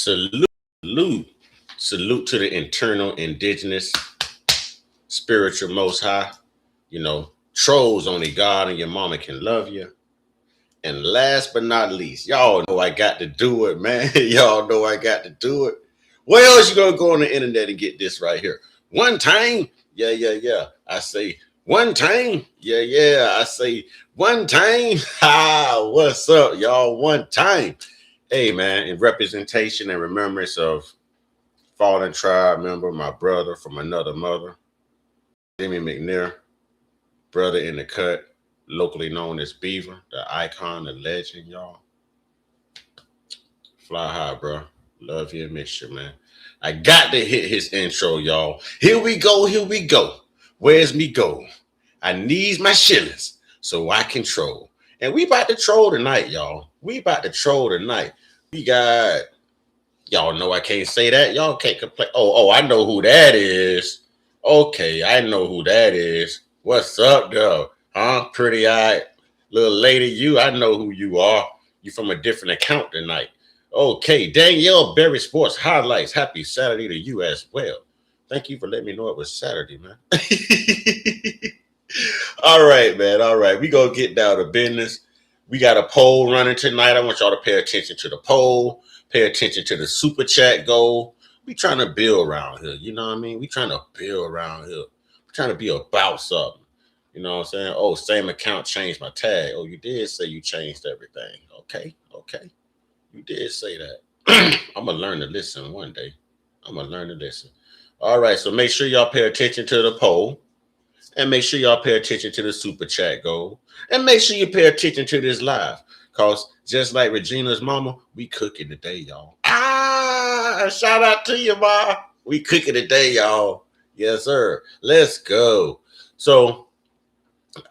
Salute, salute, salute to the internal indigenous spiritual most high. You know, trolls only God and your mama can love you. And last but not least, y'all know I got to do it, man. Y'all know I got to do it. Where else you gonna go on the internet and get this right here? One time, yeah, yeah, yeah. I say one time, yeah, yeah. I say one time. Ha, what's up, y'all? One time. Hey, man, in representation and remembrance of fallen tribe member, my brother from another mother, Jimmy McNair, brother in the cut, locally known as Beaver, the icon, the legend, y'all. Fly high, bro. Love you and miss you, man. I got to hit his intro, y'all. Here we go, here we go. Where's me go? I needs my shillings so I can troll. And we about to troll tonight, y'all. We about to troll tonight. We got, y'all know I can't say that. Y'all can't complain. Oh, I know who that is. Okay, I know who that is. What's up, though? Huh? Pretty-eyed little lady, you. I know who you are. You from a different account tonight. Okay, Danielle Berry Sports Highlights. Happy Saturday to you as well. Thank you for letting me know it was Saturday, man. All right, man. All right. We gonna get down to business. We got a poll running tonight. I want y'all to pay attention to the poll. Pay attention to the super chat goal. We trying to build around here. You know what I mean? We trying to build around here. We trying to be about something. You know what I'm saying? Oh, same account changed my tag. Oh, you did say you changed everything. Okay. You did say that. I'm gonna learn to listen one day. I'm gonna learn to listen. All right. So make sure y'all pay attention to the poll. And make sure y'all pay attention to the super chat goal. And make sure you pay attention to this live. Because just like Regina's mama, we cooking today, y'all. Shout out to you, ma. We cooking today, y'all. Yes, sir. Let's go. So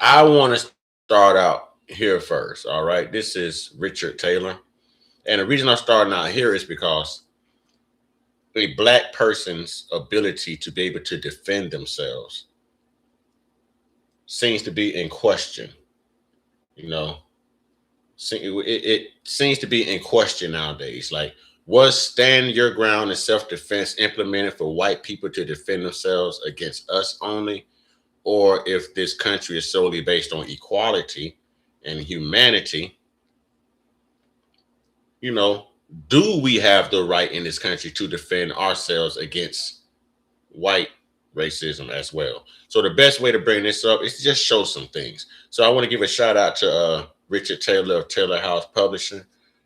I want to start out here first. All right. This is Richard Taylor. And the reason I'm starting out here is because a black person's ability to be able to defend themselves seems to be in question. You know, it seems to be in question nowadays. Like, was stand your ground and self-defense implemented for white people to defend themselves against us only? Or if this country is solely based on equality and humanity, you know, do we have the right in this country to defend ourselves against white racism as well? So the best way to bring this up is to just show some things. So I want to give a shout out to Richard Taylor of Taylor House Publishing.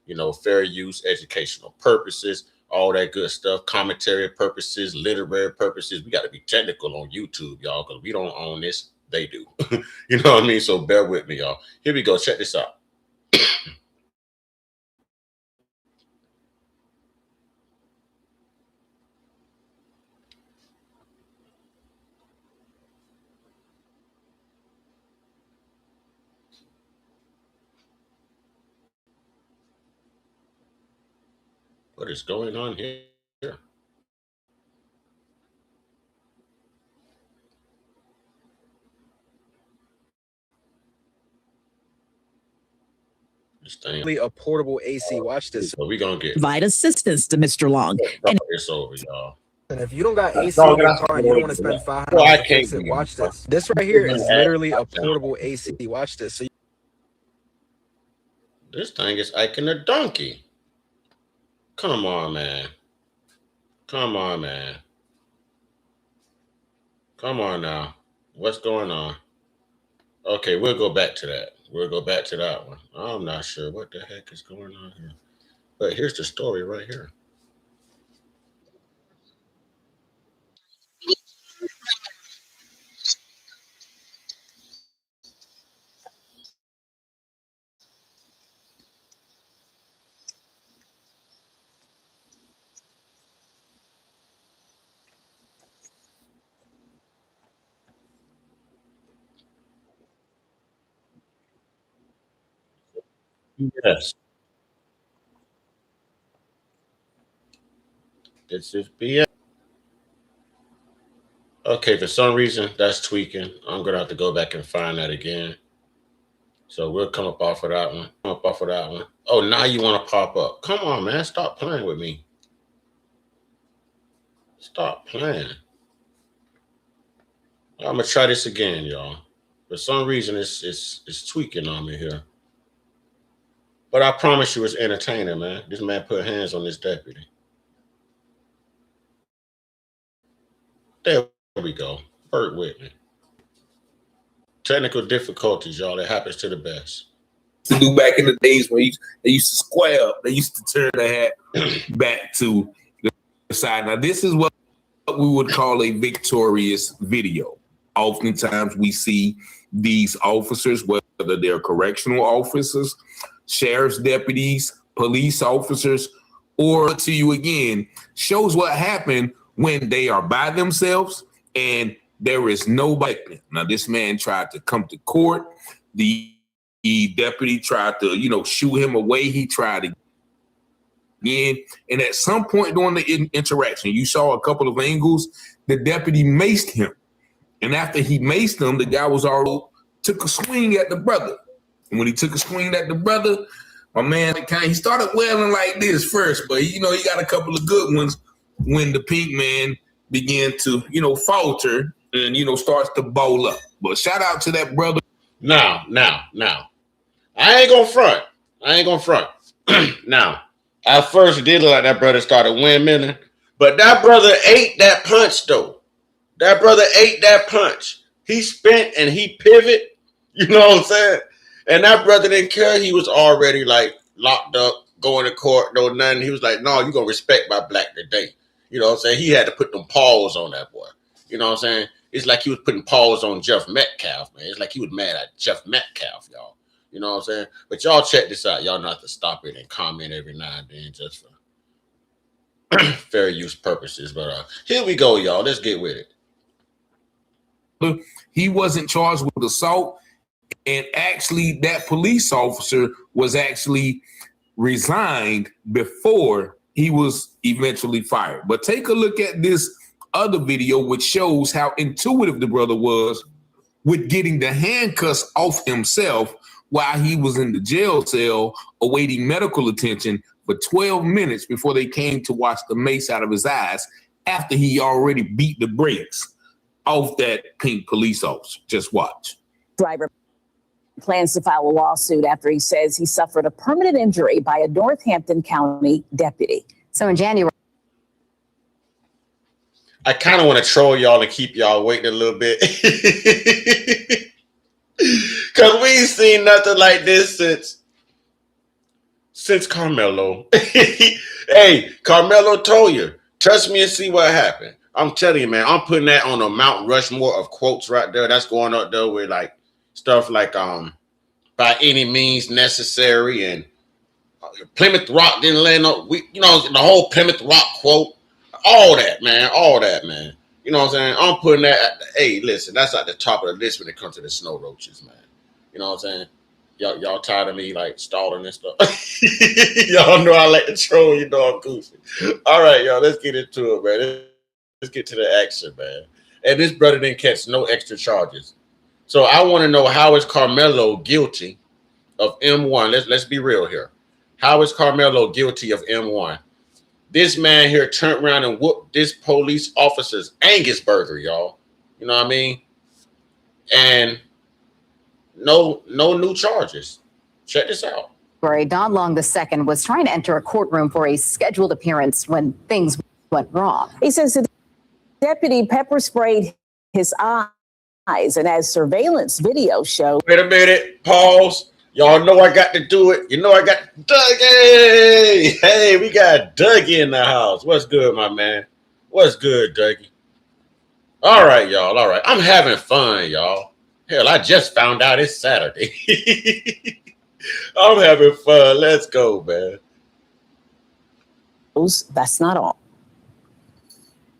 You know, fair use, educational purposes, all that good stuff, commentary purposes, literary purposes. We got to be technical on YouTube, y'all, because we don't own this. They do. You know what I mean? So bear with me, y'all. Here we go. Check this out. What is going on here? This thing. A portable AC. Watch this. So we gonna get provide assistance to Mr. Long. And it's over, y'all. And if you don't got AC in your car and you don't want to spend $500 to fix it, watch this. This right here is literally a portable AC. Watch this. So this thing is Ike a donkey. Come on, man. Come on, man. Come on now. What's going on? Okay, we'll go back to that. We'll go back to that one. I'm not sure what the heck is going on here. But here's the story right here. Yes. This is BS. Okay, for some reason that's tweaking. I'm gonna have to go back and find that again. So we'll come up off of that one. Oh, now you want to pop up. Come on, man. Stop playing with me. Stop playing. I'm gonna try this again, y'all. For some reason, it's tweaking on me here. But I promise you, it's entertaining, man. This man put hands on this deputy. There we go. Burt Whitney. Technical difficulties, y'all. It happens to the best. To do back in the days when they used to square up. They used to turn their hat back to the side. Now, this is what we would call a victorious video. Oftentimes, we see these officers, whether they're correctional officers, sheriff's deputies, police officers, or to you again, shows what happened when they are by themselves and there is nobody. Now, this man tried to come to court. The deputy tried to, shoo him away. He tried again. And at some point during the interaction, you saw a couple of angles. The deputy maced him. And after he maced him, the guy was already took a swing at the brother. And when he took a swing at the brother, my man, he started wailing like this first, but he got a couple of good ones when the pink man began to, falter and, starts to bowl up. But shout out to that brother. Now. I ain't gonna front. Now, I first did look like that brother started windmilling, but that brother ate that punch, though. That brother ate that punch. He spent and he pivot, you know what I'm saying? And that brother didn't care. He was already like locked up, going to court, no nothing. He was like, no, you gonna respect my black today. You know what I'm saying? He had to put them paws on that boy. You know what I'm saying? It's like he was putting paws on Jeff Metcalf, man. It's like he was mad at Jeff Metcalf, y'all. You know what I'm saying? But y'all check this out. Y'all not to stop it and comment every now and then just for fair use purposes. But here we go, y'all. Let's get with it. He wasn't charged with assault. And actually, that police officer was actually resigned before he was eventually fired. But take a look at this other video, which shows how intuitive the brother was with getting the handcuffs off himself while he was in the jail cell awaiting medical attention for 12 minutes before they came to wash the mace out of his eyes after he already beat the brakes off that pink police officer. Just watch. Driver plans to file a lawsuit after he says he suffered a permanent injury by a Northampton County deputy. So in January, I kind of want to troll y'all and keep y'all waiting a little bit. Because we ain't seen nothing like this since Carmelo. Hey, Carmelo told you, trust me and see what happened. I'm telling you, man, I'm putting that on a Mount Rushmore of quotes right there. That's going up there with like stuff like by any means necessary and Plymouth Rock didn't land up. The whole Plymouth Rock quote, all that, man. You know what I'm saying? I'm putting that. Hey, listen, that's at the top of the list when it comes to the snow roaches, man. You know what I'm saying? Y'all tired of me like stalling and stuff. Y'all know I like to troll. You know I'm goofy. All right, y'all, let's get into it, man. Let's get to the action, man. And this brother didn't catch no extra charges. So I want to know, how is Carmelo guilty of M1? Let's be real here. How is Carmelo guilty of M1? This man here turned around and whooped this police officer's Angus burger, y'all. You know what I mean? And no new charges. Check this out. Don Long II was trying to enter a courtroom for a scheduled appearance when things went wrong. he says the deputy pepper sprayed his eyes, and as surveillance video showed. Wait a minute. Pause. Y'all know I got to do it. You know I got Dougie. Hey, we got Dougie in the house. What's good, my man? What's good, Dougie? All right, y'all. All right. I'm having fun, y'all. Hell, I just found out it's Saturday. I'm having fun. Let's go, man. That's not all.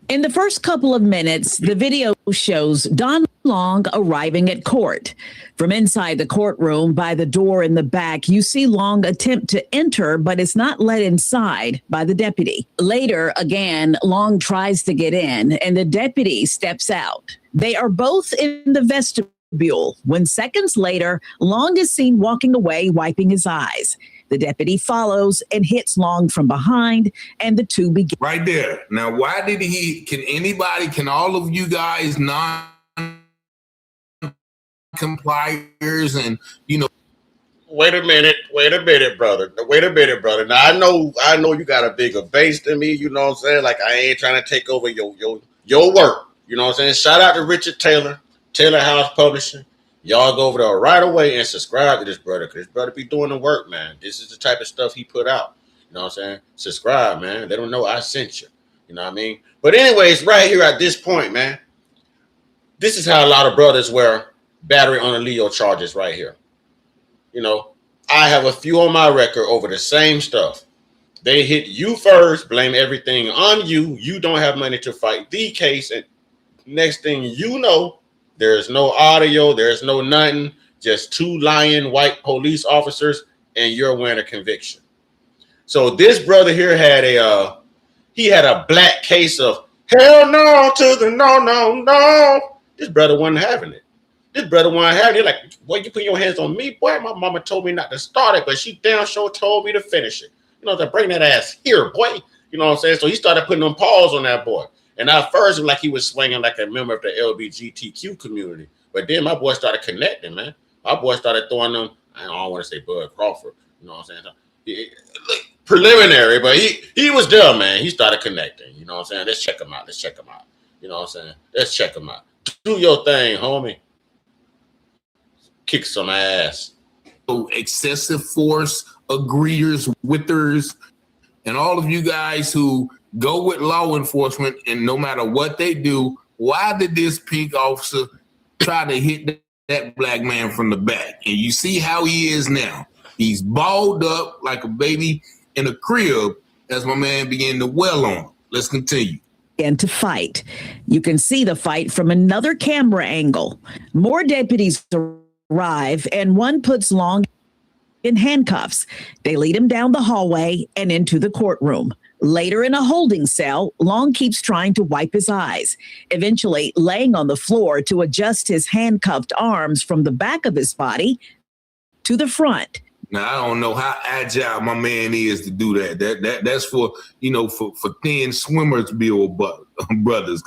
In the first couple of minutes, the video shows Don Long arriving at court. From inside the courtroom by the door in the back, you see Long attempt to enter, but is not let inside by the deputy. Later, again, Long tries to get in, and the deputy steps out. They are both in the vestibule when seconds later, Long is seen walking away, wiping his eyes. The deputy follows and hits Long from behind, and the two begin. Right there. Now, why did he? Can all of you guys non-compliers and Wait a minute, brother. Now I know you got a bigger base than me. You know what I'm saying? Like I ain't trying to take over your work. You know what I'm saying? Shout out to Richard Taylor House Publishing. Y'all go over there right away and subscribe to this brother, because this brother be doing the work, man. This is the type of stuff he put out. You know what I'm saying? Subscribe, man. They don't know I sent you. You know what I mean? But anyways, right here at this point, man, this is how a lot of brothers wear battery on the Leo charges right here. You know, I have a few on my record over the same stuff. They hit you first, blame everything on you. You don't have money to fight the case. And next thing you know, there's no audio, there's no nothing, just two lying white police officers, and you're wearing a conviction. So this brother here had a black case of hell no to the no. This brother wasn't having it. This brother wasn't having it. Like, boy, you put your hands on me, boy. My mama told me not to start it, but she damn sure told me to finish it. You know, to bring that ass here, boy. You know what I'm saying? So he started putting them paws on that boy. And at first, it was like he was swinging like a member of the LGBTQ community. But then my boy started connecting, man. My boy started throwing them. I don't want to say Bud Crawford. You know what I'm saying? Preliminary, but he was there, man. He started connecting. You know what I'm saying? Let's check him out. You know what I'm saying? Let's check him out. Do your thing, homie. Kick some ass. Excessive force agreeers, withers, and all of you guys who go with law enforcement, and no matter what they do, why did this pink officer try to hit that black man from the back? And you see how he is now. He's balled up like a baby in a crib as my man began to well on him. Let's continue. And to fight. You can see the fight from another camera angle. More deputies arrive, and one puts Long in handcuffs. They lead him down the hallway and into the courtroom. Later in a holding cell, Long keeps trying to wipe his eyes, eventually laying on the floor to adjust his handcuffed arms from the back of his body to the front. Now, I don't know how agile my man is to do that. That's for thin swimmers, brothers.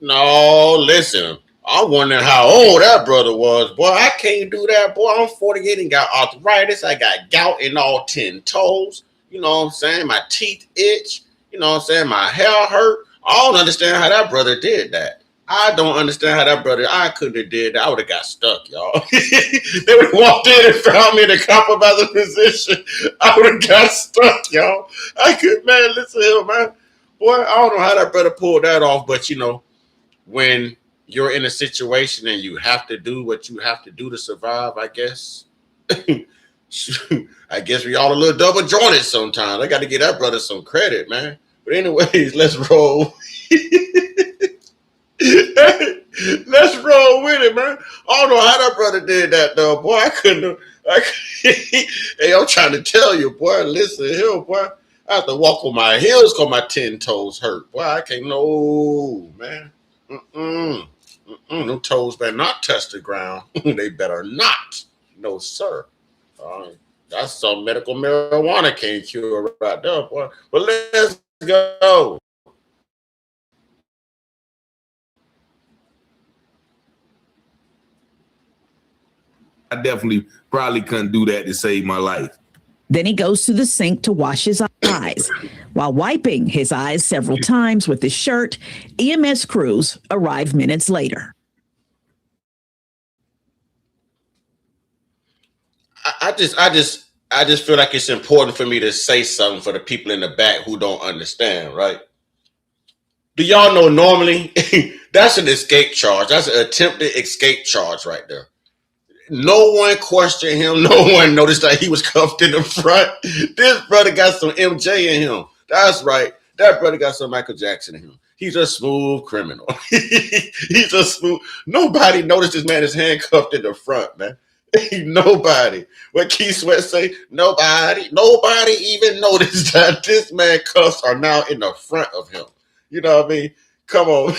No, listen. I'm wondering how old that brother was. Boy, I can't do that. Boy, I'm 48 and got arthritis. I got gout in all 10 toes. You know what I'm saying? My teeth itch. You know what I'm saying? My hair hurt. I don't understand how that brother did that. I don't understand how that brother, I couldn't have did that. I would have got stuck, y'all. They would have walked in and found me in a compromising position. I would have got stuck, y'all. Man, listen here, man. Boy, I don't know how that brother pulled that off, but when you're in a situation and you have to do what you have to do to survive, I guess. I guess we all a little double jointed sometimes. I got to give that brother some credit, man. But anyways, let's roll. Let's roll with it, man. I don't know how that brother did that, though, boy. I couldn't. Hey, I'm trying to tell you, boy. Listen here, boy. I have to walk on my heels because my 10 toes hurt. Boy, I can't. No, man. Them toes better not touch the ground. They better not. No, sir. That's some medical marijuana can't cure right there, boy. But let's go. I definitely probably couldn't do that to save my life. Then he goes to the sink to wash his eyes. While wiping his eyes several times with his shirt, EMS crews arrive minutes later. I just feel like it's important for me to say something for the people in the back who don't understand, right? Do y'all know normally that's an escape charge? That's an attempted escape charge right there. No one questioned him. No one noticed that he was cuffed in the front. This brother got some MJ in him. That's right. That brother got some Michael Jackson in him. He's a smooth criminal. He's a smooth. Nobody noticed this man is handcuffed in the front, man. Nobody. What Keith Sweat say? Nobody even noticed that this man cuffs are now in the front of him. You know what I mean? Come on.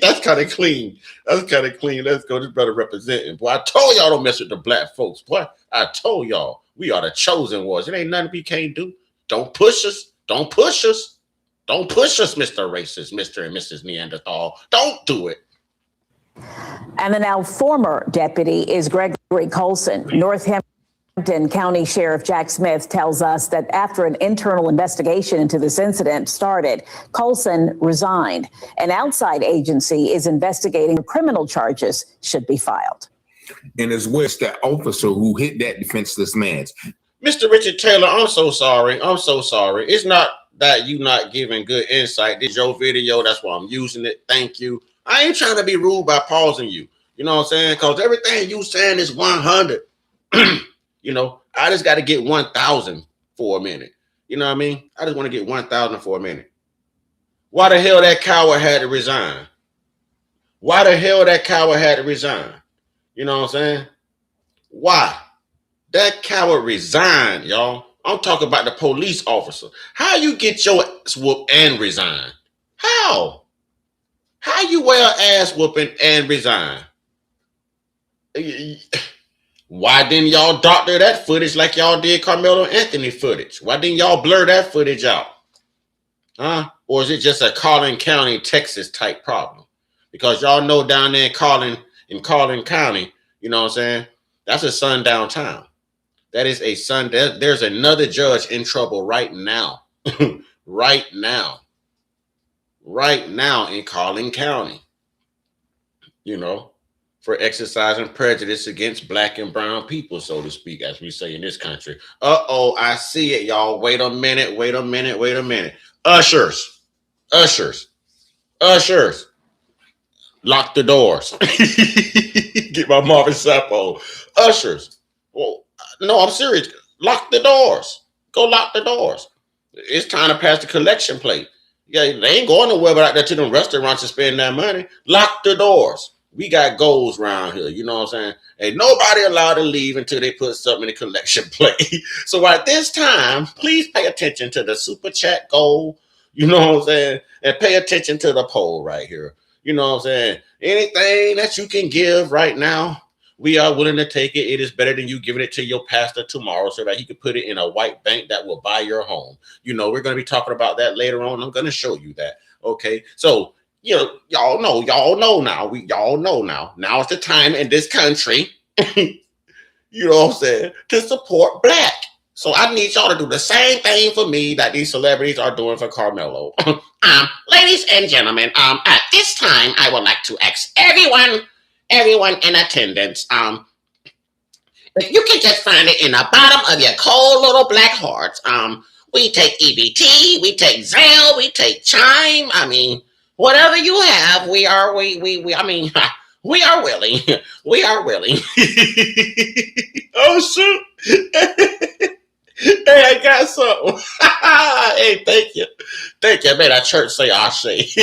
That's kind of clean. Let's go. This brother representing. Boy, I told y'all don't mess with the black folks. Boy, I told y'all. We are the chosen ones. It ain't nothing we can't do. Don't push us. Don't push us. Don't push us, Mr. Racist, Mr. and Mrs. Neanderthal. Don't do it. And the now former deputy is Gregory Colson. Northampton County Sheriff Jack Smith tells us that after an internal investigation into this incident started, Colson resigned. An outside agency is investigating criminal charges should be filed. And as well as that officer who hit that defenseless man. Mr. Richard Taylor, I'm so sorry. I'm so sorry. It's not that you not giving good insight. This is your video. That's why I'm using it. Thank you. I ain't trying to be rude by pausing you. You know what I'm saying? Because everything you saying is 100. You know, I just got to get 1,000 for a minute. You know what I mean? I just want to get 1,000 for a minute. Why the hell that coward had to resign? Why the hell that coward had to resign? You know what I'm saying? Why? That coward resigned, y'all. I'm talking about the police officer. How you get your ass whooped and resign? How? How you wear ass whooping and resign? Why didn't y'all doctor that footage like y'all did Carmelo Anthony footage? Why didn't y'all blur that footage out? Huh? Or is it just a Collin County, Texas type problem? Because y'all know down there in Collin County, you know what I'm saying? That's a sundown town. That is a sundown. There's another judge in trouble right now. Right now in Collin County, you know, for exercising prejudice against black and brown people, so to speak, as we say in this country. Uh-oh, I see it, y'all. Wait a minute. Ushers. Lock the doors. Get my Marvin Sapp on. Ushers. Well, no, I'm serious. Lock the doors. Go lock the doors. It's time to pass the collection plate. Yeah, they ain't going nowhere but out there to them restaurants to spend that money. Lock the doors. We got goals around here. You know what I'm saying? Ain't nobody allowed to leave until they put something in the collection plate. So at this time, please pay attention to the super chat goal. You know what I'm saying? And pay attention to the poll right here. You know what I'm saying? Anything that you can give right now, we are willing to take it. It is better than you giving it to your pastor tomorrow so that he could put it in a white bank that will buy your home. You know, we're going to be talking about that later on. I'm going to show you that. Okay. So, you know, y'all know now. Y'all know now. Now is the time in this country, you know what I'm saying, to support black. So I need y'all to do the same thing for me that these celebrities are doing for Carmelo. Ladies and gentlemen, at this time, I would like to ask everyone in attendance, if you can just find it in the bottom of your cold little black hearts. We take EBT, we take Zelle, we take Chime. I mean, whatever you have, we are willing. We are willing. Oh shoot. Hey, I got something. Hey, thank you. Man, that church say Ashe.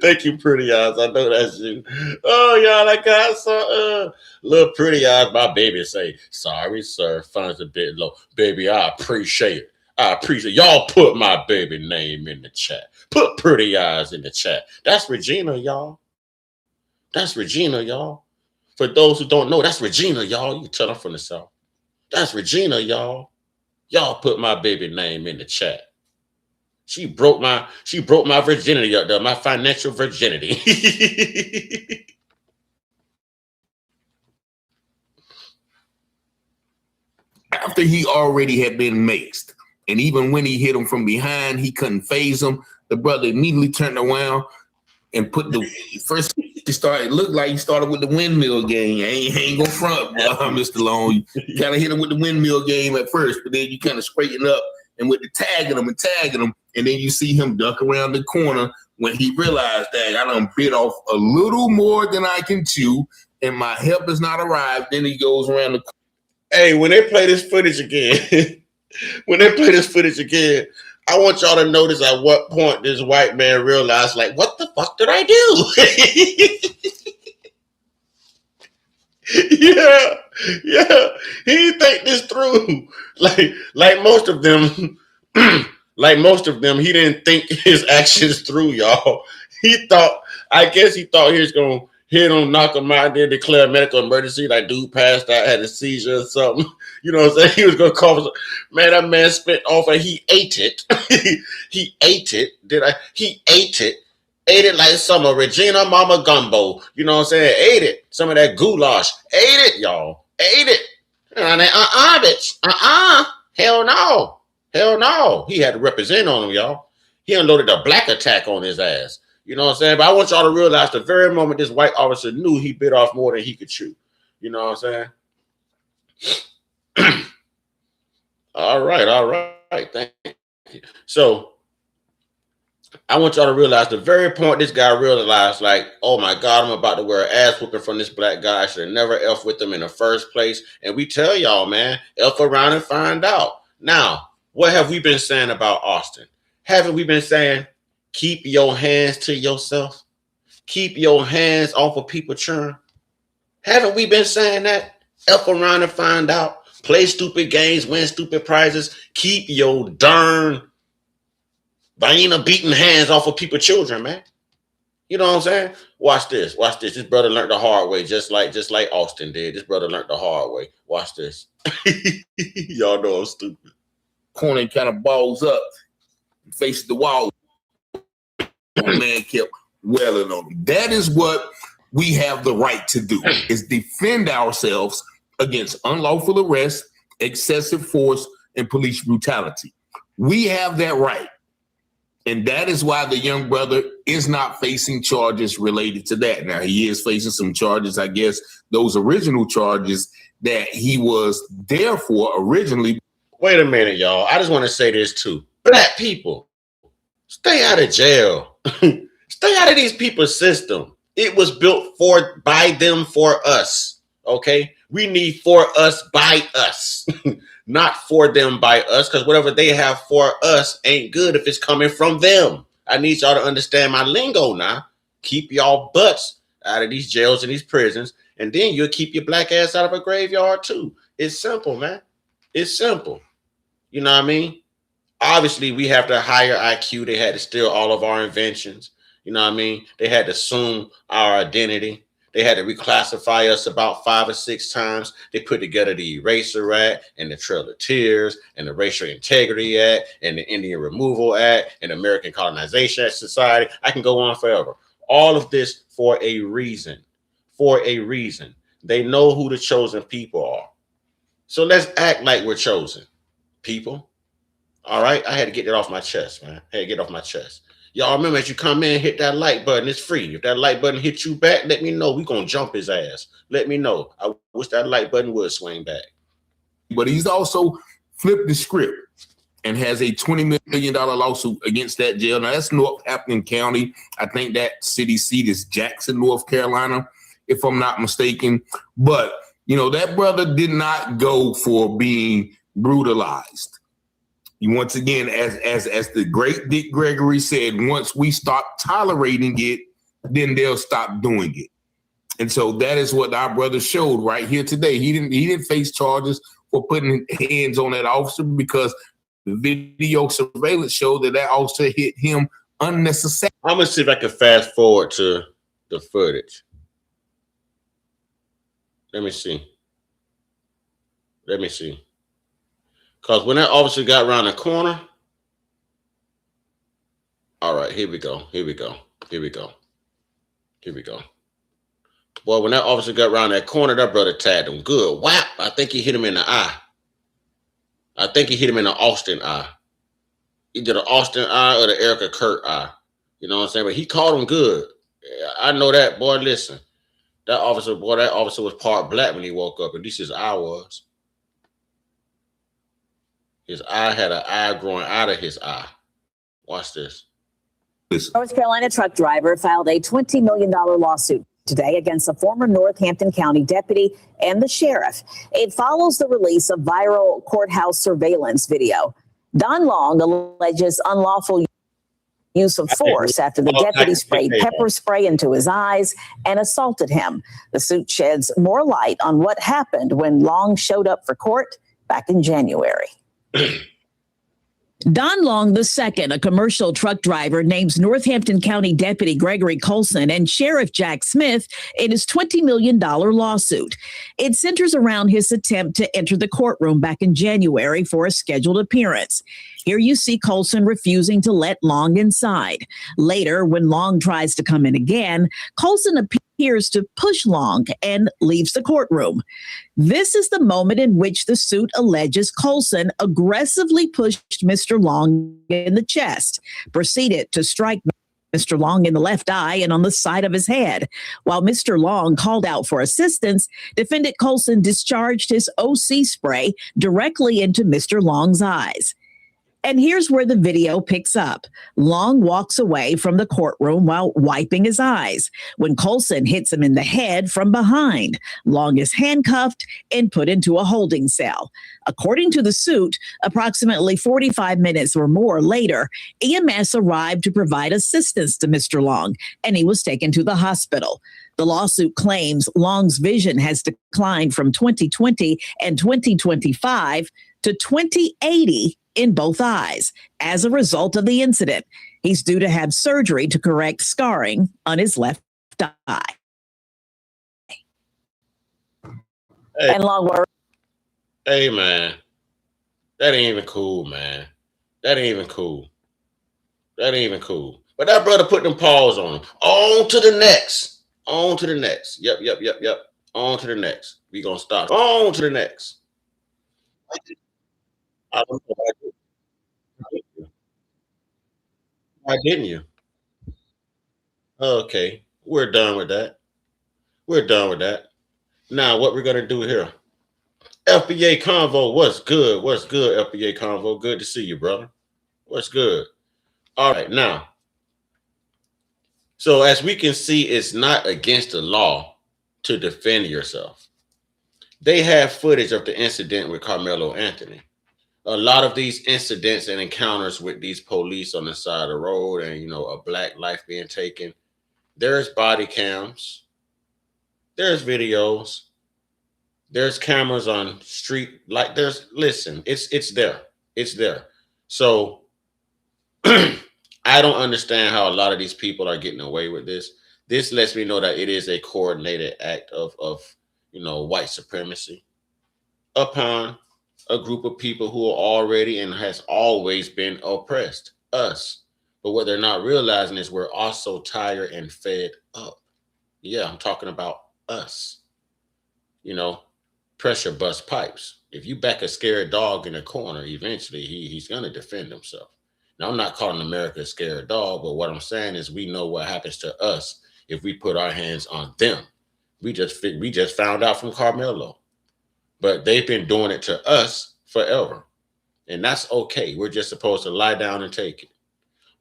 Thank you, Pretty Eyes. I know that's you. Oh, y'all, I got some little Pretty Eyes. My baby say, sorry, sir. Funds a bit low. Baby, I appreciate it. Y'all put my baby name in the chat. Put Pretty Eyes in the chat. That's Regina, y'all. For those who don't know, that's Regina, y'all. You can tell them from the South. That's Regina, y'all. Y'all put my baby name in the chat. She broke my virginity up there, my financial virginity. After he already had been maced, and even when he hit him from behind, he couldn't phase him. The brother immediately turned around and put the first. It looked like he started with the windmill game. I ain't go front, Mr. Long. You kind of hit him with the windmill game at first, but then you kind of straighten up and with the tagging him, and then you see him duck around the corner when he realized that I done bit off a little more than I can chew, and my help has not arrived. Then he goes around the corner. Hey, when they play this footage again, I want y'all to notice at what point this white man realized, like, what the fuck did I do? Yeah. He didn't think this through. Like most of them, he didn't think his actions through, y'all. I guess he thought he was hit him, knock him out, then declare medical emergency. Like dude passed out, had a seizure or something. You know what I'm saying? He was gonna call. Man, that man spent off and he ate it. He ate it. He ate it. Ate it like some of Regina Mama gumbo. You know what I'm saying? Ate it. Some of that goulash. Ate it, y'all. Ate it. And bitch. Hell no. Hell no. He had to represent on him, y'all. He unloaded a black attack on his ass. You know what I'm saying? But I want y'all to realize the very moment this white officer knew, he bit off more than he could chew. You know what I'm saying? All right. Thank you. So I want y'all to realize the very point this guy realized, like, oh my God, I'm about to wear an ass whooping from this black guy. I should have never F with him in the first place. And we tell y'all, man, F around and find out. Now, what have we been saying about Austin? Haven't we been saying, keep your hands to yourself? Keep your hands off of people churn? Haven't we been saying that? F around and find out. Play stupid games, win stupid prizes. Keep your darn Vienna beating hands off of people's children, man. You know what I'm saying? Watch this. Watch this. This brother learned the hard way, just like Austin did. This brother learned the hard way. Watch this. Y'all know I'm stupid. Corner and kind of balls up, faces the wall. Man kept wailing on him. That is what we have the right to do, is defend ourselves against unlawful arrest, excessive force, and police brutality. We have that right. And that is why the young brother is not facing charges related to that. Now, he is facing some charges, I guess, those original charges that he was there for originally. Wait a minute, y'all. I just want to say this too. Black people, stay out of jail. Stay out of these people's system. It was built by them for us. Okay? We need for us by us. Not for them by us, because whatever they have for us ain't good if it's coming from them. I need y'all to understand my lingo now. Keep y'all butts out of these jails and these prisons, and then you'll keep your black ass out of a graveyard too. It's simple, man. It's simple. You know what I mean? Obviously, we have the higher IQ. They had to steal all of our inventions. You know what I mean? They had to assume our identity. They had to reclassify us about 5 or 6 times. They put together the Eraser Act and the Trail of Tears and the Racial Integrity Act and the Indian Removal Act and the American Colonization Society. I can go on forever. All of this for a reason. For a reason. They know who the chosen people are. So let's act like we're chosen people. All right? I had to get that off my chest, man. I had to get it off my chest. Y'all remember, as you come in, hit that like button. It's free. If that like button hits you back, let me know. We're going to jump his ass. Let me know. I wish that like button would swing back. But he's also flipped the script and has a $20 million lawsuit against that jail. Now, that's Northampton County. I think that city seat is Jackson, North Carolina, if I'm not mistaken. But, you know, that brother did not go for being brutalized. Once again, as the great Dick Gregory said, once we stop tolerating it, then they'll stop doing it. And so that is what our brother showed right here today. He didn't face charges for putting hands on that officer because the video surveillance showed that officer hit him unnecessarily. I'm gonna see if I can fast forward to the footage. Let me see. Because when that officer got around the corner, all right, here we go. Boy, when that officer got around that corner, that brother tagged him good. Whap! I think he hit him in the eye. I think he hit him in the Austin eye. Either the Austin eye or the Erica Kurt eye. You know what I'm saying? But he caught him good. I know that, boy. Listen, that officer was part black when he woke up. At least his eye was. His eye had an eye growing out of his eye. Watch this. North Carolina truck driver filed a $20 million lawsuit today against a former Northampton County deputy and the sheriff. It follows the release of viral courthouse surveillance video. Don Long alleges unlawful use of force after the deputy sprayed pepper spray into his eyes and assaulted him. The suit sheds more light on what happened when Long showed up for court back in January. Don Long II, a commercial truck driver, names Northampton County Deputy Gregory Colson and Sheriff Jack Smith in his $20 million lawsuit. It centers around his attempt to enter the courtroom back in January for a scheduled appearance. Here you see Colson refusing to let Long inside. Later, when Long tries to come in again, Colson appears to push Long and leaves the courtroom. This is the moment in which the suit alleges Colson aggressively pushed Mr. Long in the chest, proceeded to strike Mr. Long in the left eye and on the side of his head. While Mr. Long called out for assistance, defendant Colson discharged his OC spray directly into Mr. Long's eyes. And here's where the video picks up. Long walks away from the courtroom while wiping his eyes when Colson hits him in the head from behind. Long is handcuffed and put into a holding cell. According to the suit, approximately 45 minutes or more later, EMS arrived to provide assistance to Mr. Long, and he was taken to the hospital. The lawsuit claims Long's vision has declined from 20/20 and 20/25 to 20/80 in both eyes as a result of the incident. He's due to have surgery to correct scarring on his left eye. Hey, and Long word. Hey, man. That ain't even cool, man. That ain't even cool. That ain't even cool. But that brother put them paws on him. On to the next. On to the next. Yep. On to the next. We gonna stop. On to the next. I don't know. Why didn't you? Okay. We're done with that. We're done with that. Now, what we're going to do here. FBA Convo, what's good? What's good, FBA Convo? Good to see you, brother. What's good? All right, now. So as we can see, it's not against the law to defend yourself. They have footage of the incident with Carmelo Anthony. A lot of these incidents and encounters with these police on the side of the road and, you know, a black life being taken, there's body cams, there's videos, there's cameras on street, like listen, it's there. It's there. So I don't understand how a lot of these people are getting away with this. This lets me know that it is a coordinated act of you know, white supremacy upon a group of people who are already and has always been oppressed, us. But what they're not realizing is we're also tired and fed up. Yeah, I'm talking about us. You know, pressure bust pipes. If you back a scared dog in a corner, eventually he's going to defend himself. Now, I'm not calling America a scared dog, but what I'm saying is we know what happens to us if we put our hands on them. We just found out from Carmelo. But they've been doing it to us forever. And that's okay. We're just supposed to lie down and take it.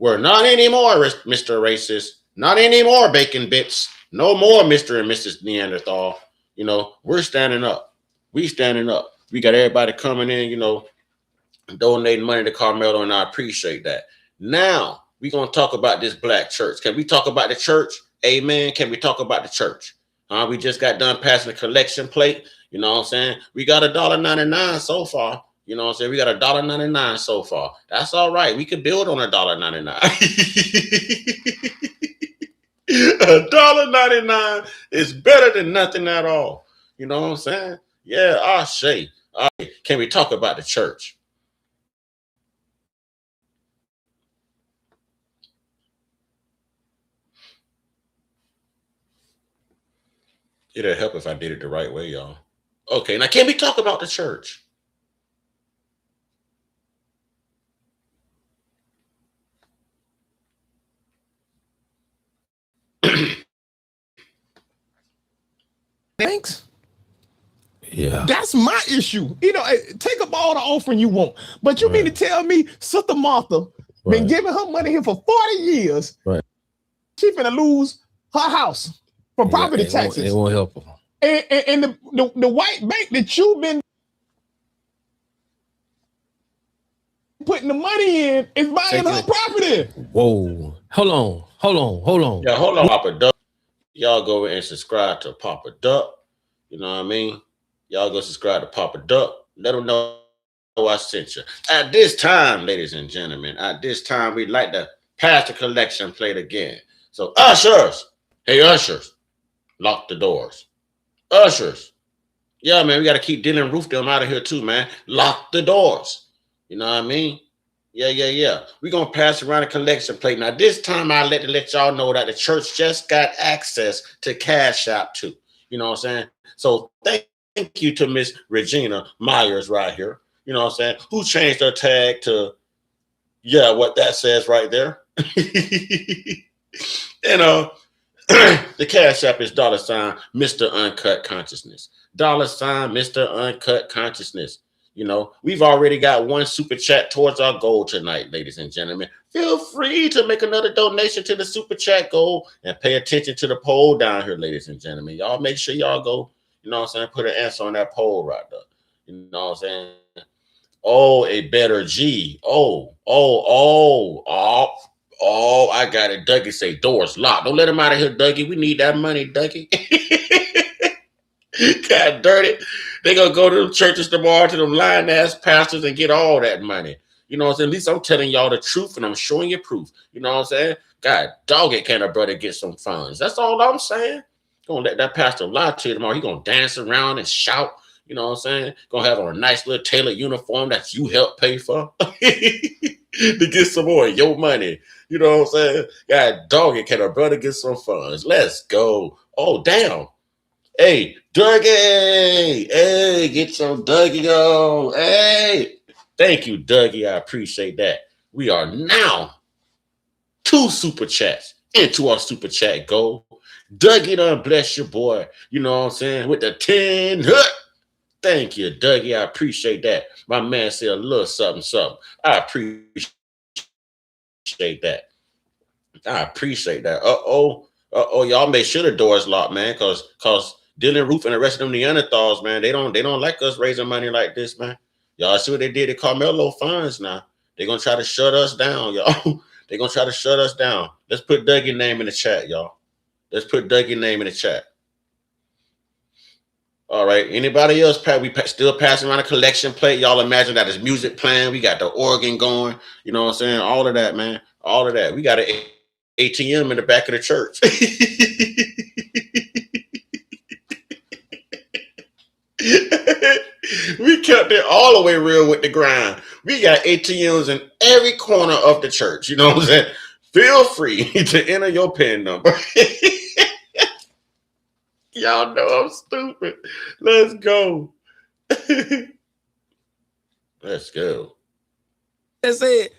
We're not anymore, Mr. Racist. Not anymore, Bacon Bits. No more, Mr. and Mrs. Neanderthal. You know, we're standing up. We standing up. We got everybody coming in, you know, donating money to Carmelo, and I appreciate that. Now, we're going to talk about this black church. Can we talk about the church? Amen. Can we talk about the church? We just got done passing the collection plate. You know what I'm saying? We got $1.99 so far. You know what I'm saying? We got $1.99 so far. That's all right. We could build on $1.99. $1.99 is better than nothing at all. You know what I'm saying? Yeah, I'll say. All right. Can we talk about the church? It'll help if I did it the right way, y'all. Okay, now can we talk about the church? Thanks. Yeah. That's my issue. You know, take up all the offering you want. But you mean to tell me Sister Martha been giving her money here for 40 years. Right. She finna lose her house from property taxes. It won't help her. And the white bank that you've been putting the money in is buying her property. Whoa. Hold on. Yeah, hold on, Papa Duck. Y'all go and subscribe to Papa Duck. You know what I mean? Y'all go subscribe to Papa Duck. Let them know I sent you. At this time, ladies and gentlemen, at this time, we'd like to pass the collection plate again. So, ushers, hey, ushers, lock the doors. Ushers, yeah, man, we got to keep Dylan Roof them out of here too, man. Lock the doors. You know what I mean? Yeah. We're going to pass around a collection plate. Now, this time I'll let y'all know that the church just got access to Cash App too. You know what I'm saying? So thank you to Miss Regina Myers right here. You know what I'm saying? Who changed her tag to, what that says right there. And the Cash App is $ Mr. Uncut Consciousness. $Mr. Uncut Consciousness. You know, we've already got one super chat towards our goal tonight, ladies and gentlemen. Feel free to make another donation to the super chat goal and pay attention to the poll down here, ladies and gentlemen. Y'all make sure y'all go, you know what I'm saying, put an answer on that poll right there. You know what I'm saying? Oh, a better G. Oh, I got it. Dougie say doors locked. Don't let him out of here, Dougie. We need that money, Dougie. God dirty. They gonna go to the churches tomorrow, to them lying ass pastors, and get all that money. You know what I'm saying? At least I'm telling y'all the truth and I'm showing you proof. You know what I'm saying? God dog it, can a brother get some funds? That's all I'm saying. Gonna let that pastor lie to you tomorrow. He gonna dance around and shout. You know what I'm saying? Gonna have on a nice little tailored uniform that you help pay for to get some more of your money. You know what I'm saying? God dog it, can a brother get some funds? Let's go. Oh, damn. Hey, Dougie. Hey, get some Dougie on. Hey. Thank you, Dougie. I appreciate that. We are now 2 super chats into our super chat goal. Dougie done bless your boy. You know what I'm saying? With the 10 hut. Thank you, Dougie. I appreciate that. My man said a little something. I appreciate that. Y'all make sure the door's locked, man, cause Dylan Roof and the rest of them Neanderthals, man, they don't like us raising money like this, man. Y'all see what they did to Carmelo Funds now. They're gonna try to shut us down, y'all. They're gonna try to shut us down. Let's put Dougie's name in the chat, y'all. Let's put Dougie's name in the chat. All right. Anybody else? We still passing around a collection plate. Y'all imagine that there's music playing. We got the organ going. You know what I'm saying? All of that, man. All of that. We got an ATM in the back of the church. We kept it all the way real with the grind. We got ATMs in every corner of the church. You know what I'm saying? Feel free to enter your PIN number. Y'all know I'm stupid. Let's go. Let's go. That's it.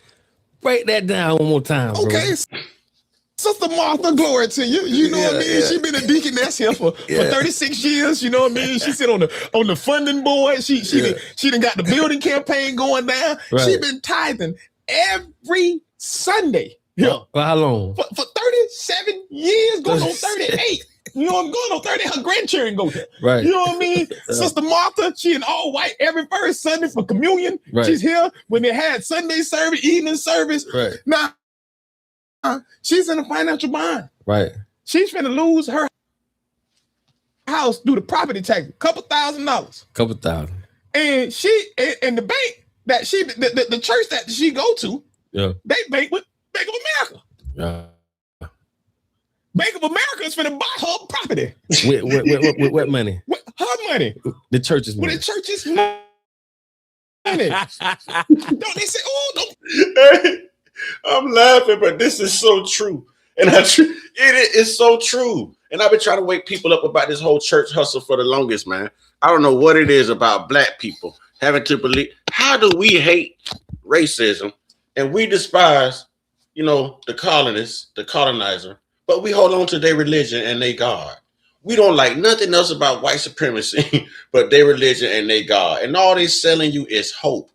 Break that down one more time, bro. Okay. Sister Martha, glory to you. You know what I mean? She been a deaconess here for 36 years. You know what I mean? She sit on the funding board. She done got the building campaign going down. Right. She been tithing every Sunday. Yeah. For how long? For 37 years, going on 38. You know, I'm going on 30. Her grandchildren go there. Right. You know what I mean? Sister Martha, she in all white every first Sunday for communion. Right. She's here when they had Sunday service, evening service. Right. Now, she's in a financial bind. Right. She's finna lose her house due to property tax, $2,000. $2,000. And she and the bank that the church that she go to, they bank with Bank of America. Yeah. Bank of America is finna buy her property. With what money? With her money. The church's money. With the church's money. Don't they say, oh, don't. I'm laughing, but this is so true. And it is so true. And I've been trying to wake people up about this whole church hustle for the longest, man. I don't know what it is about black people having to believe. How do we hate racism and we despise, you know, the colonists, the colonizer, but we hold on to their religion and their God? We don't like nothing else about white supremacy but their religion and their God. And all they're selling you is hope.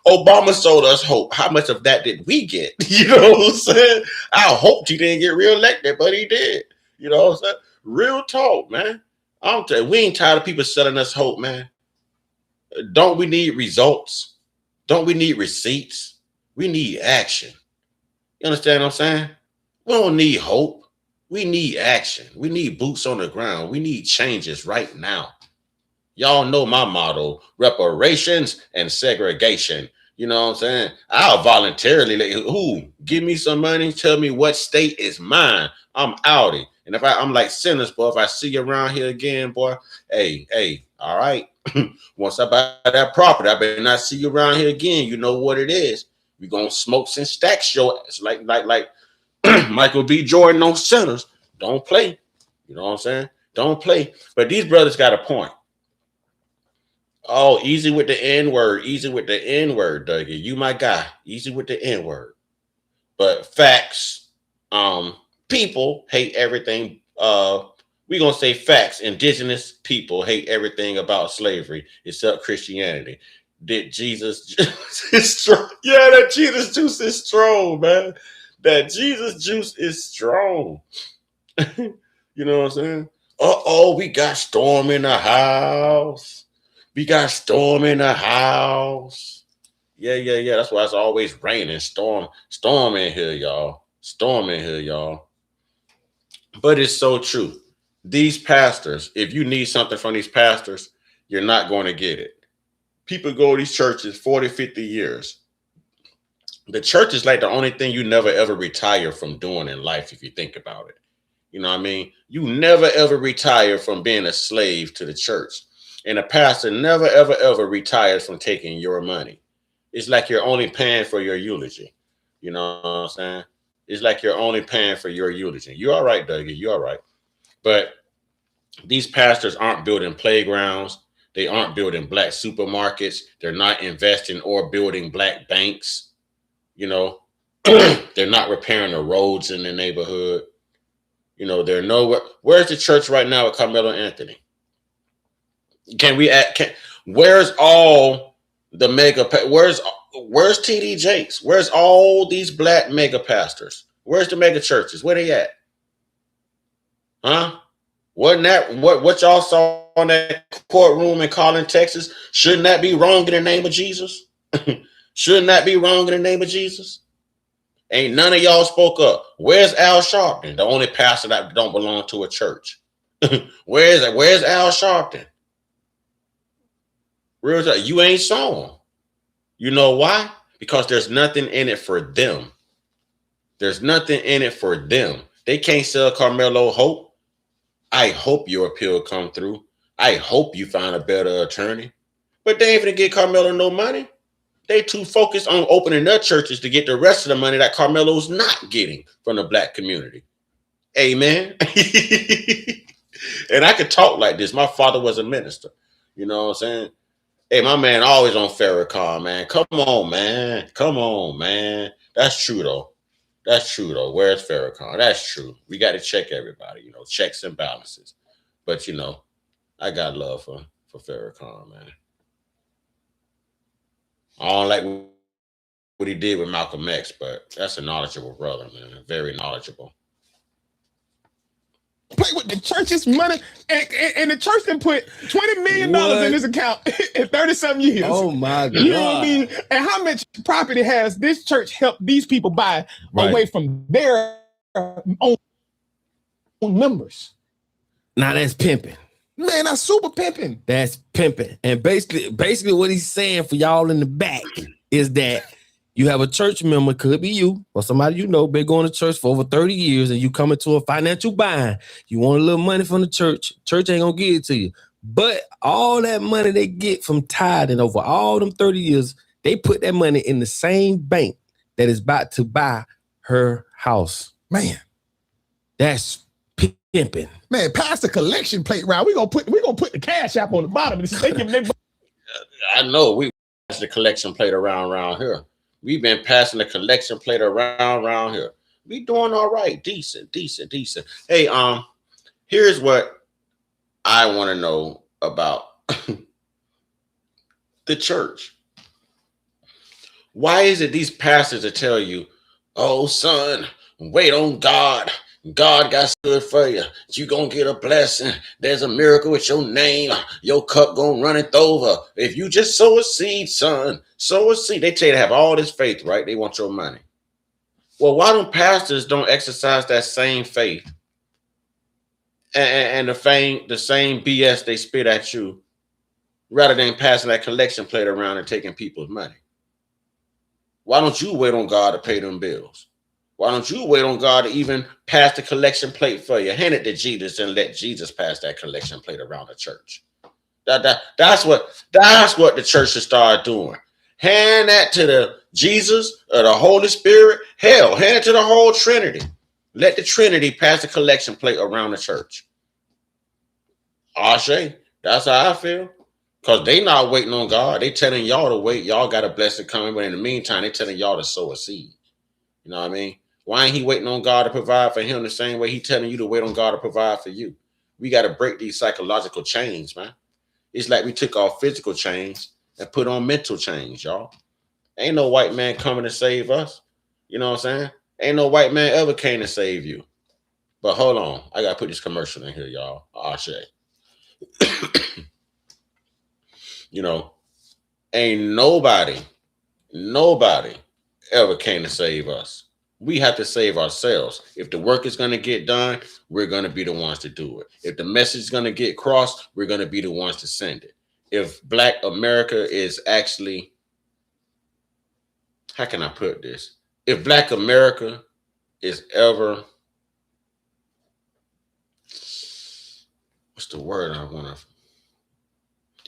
Obama sold us hope. How much of that did we get? You know what I'm saying? I hoped he didn't get reelected, but he did. You know what I'm saying? Real talk, man. I'm telling you, we ain't tired of people selling us hope, man. Don't we need results? Don't we need receipts? We need action. You understand what I'm saying? We don't need hope. We need action. We need boots on the ground. We need changes right now. Y'all know my motto: reparations and segregation. You know what I'm saying? I'll voluntarily give me some money, tell me what state is mine. I'm outie. And if I'm like sinners, boy, if I see you around here again, boy, hey, all right. Once I buy that property, I better not see you around here again. You know what it is. We're gonna smoke and stacks your ass like Michael B. Jordan on Sinners. Don't play. You know what I'm saying? Don't play. But these brothers got a point. Oh, easy with the N-word. Easy with the N-word, Dougie. You my guy. Easy with the N-word. But facts, people hate everything. We're going to say facts. Indigenous people hate everything about slavery except Christianity. Did Jesus is strong? Yeah, that Jesus juice is strong, man. That Jesus juice is strong. You know what I'm saying? Uh-oh, we got storm in the house. We got storm in the house. Yeah. That's why it's always raining. Storm in here, y'all. Storm in here, y'all. But it's so true. These pastors, if you need something from these pastors, you're not going to get it. People go to these churches 40, 50 years. The church is like the only thing you never ever retire from doing in life, if you think about it. You know what I mean? You never ever retire from being a slave to the church. And a pastor never ever retires from taking your money. It's like you're only paying for your eulogy. You know what I'm saying? It's like you're only paying for your eulogy. You're all right, Dougie. You're all right. But these pastors aren't building playgrounds. They aren't building black supermarkets. They're not investing or building black banks. You know, they're not repairing the roads in the neighborhood. You know, they're nowhere. Where's the church right now with Carmelo Anthony? Where's all the mega? Where's TD Jakes? Where's all these black mega pastors? Where's the mega churches? Where they at? Huh? Wasn't that what y'all saw on that courtroom in Collin, Texas? Shouldn't that be wrong in the name of Jesus? Shouldn't that be wrong in the name of Jesus? Ain't none of y'all spoke up. Where's Al Sharpton, the only pastor that don't belong to a church? Where's Al Sharpton? You ain't saw him. You know why? Because there's nothing in it for them. There's nothing in it for them. They can't sell Carmelo hope. I hope your appeal come through. I hope you find a better attorney. But they ain't gonna get Carmelo no money. They too focused on opening their churches to get the rest of the money that Carmelo's not getting from the black community. Amen. And I could talk like this. My father was a minister. You know what I'm saying? Hey, my man always on Farrakhan, man. Come on, man. Come on, man. That's true, though. That's true, though. Where's Farrakhan? That's true. We got to check everybody, you know, checks and balances. But, you know, I got love for Farrakhan, man. I don't like what he did with Malcolm X, but that's a knowledgeable brother, man. Very knowledgeable. Play with the church's money, and the church can put $20 million in this account in 30-something years. Oh my God! You know what I mean? And how much property has this church helped these people buy away from their own members? Now that's pimping. Man, that's super pimping. That's pimping. And basically what he's saying for y'all in the back is that you have a church member, could be you or somebody you know, been going to church for over 30 years, and you come into a financial bind. You want a little money from the church. Church ain't gonna give it to you. But all that money they get from tithing over all them 30 years, they put that money in the same bank that is about to buy her house. Man, that's pimping. Man, pass the collection plate round. We're gonna put the cash app on the bottom and say, I know we pass the collection plate around here. We've been passing the collection plate around here. We doing all right. Decent. Hey, here's what I want to know about the church. Why is it these pastors that tell you, oh, son, wait on God. God got good for you. You gonna get a blessing. There's a miracle with your name. Your cup gonna run it over. If you just sow a seed, son, sow a seed. They tell you to have all this faith, right? They want your money. Well, why don't pastors don't exercise that same faith and the same BS they spit at you rather than passing that collection plate around and taking people's money? Why don't you wait on God to pay them bills? Why don't you wait on God to even pass the collection plate for you? Hand it to Jesus and let Jesus pass that collection plate around the church. That's what the church should start doing. Hand that to the Jesus or the Holy Spirit. Hell, hand it to the whole Trinity. Let the Trinity pass the collection plate around the church. Ashe, that's how I feel. Because they not waiting on God. They telling y'all to wait. Y'all got a blessing coming. But in the meantime, they telling y'all to sow a seed. You know what I mean? Why ain't he waiting on God to provide for him the same way he telling you to wait on God to provide for you? We got to break these psychological chains, man. It's like we took off physical chains and put on mental chains, y'all. Ain't no white man coming to save us. You know what I'm saying? Ain't no white man ever came to save you. But hold on. I got to put this commercial in here, y'all. Ashe. You know, ain't nobody ever came to save us. We have to save ourselves. If the work is going to get done, we're going to be the ones to do it. If the message is going to get crossed, we're going to be the ones to send it. If Black America is actually, how can I put this? If Black America is ever, what's the word I want to,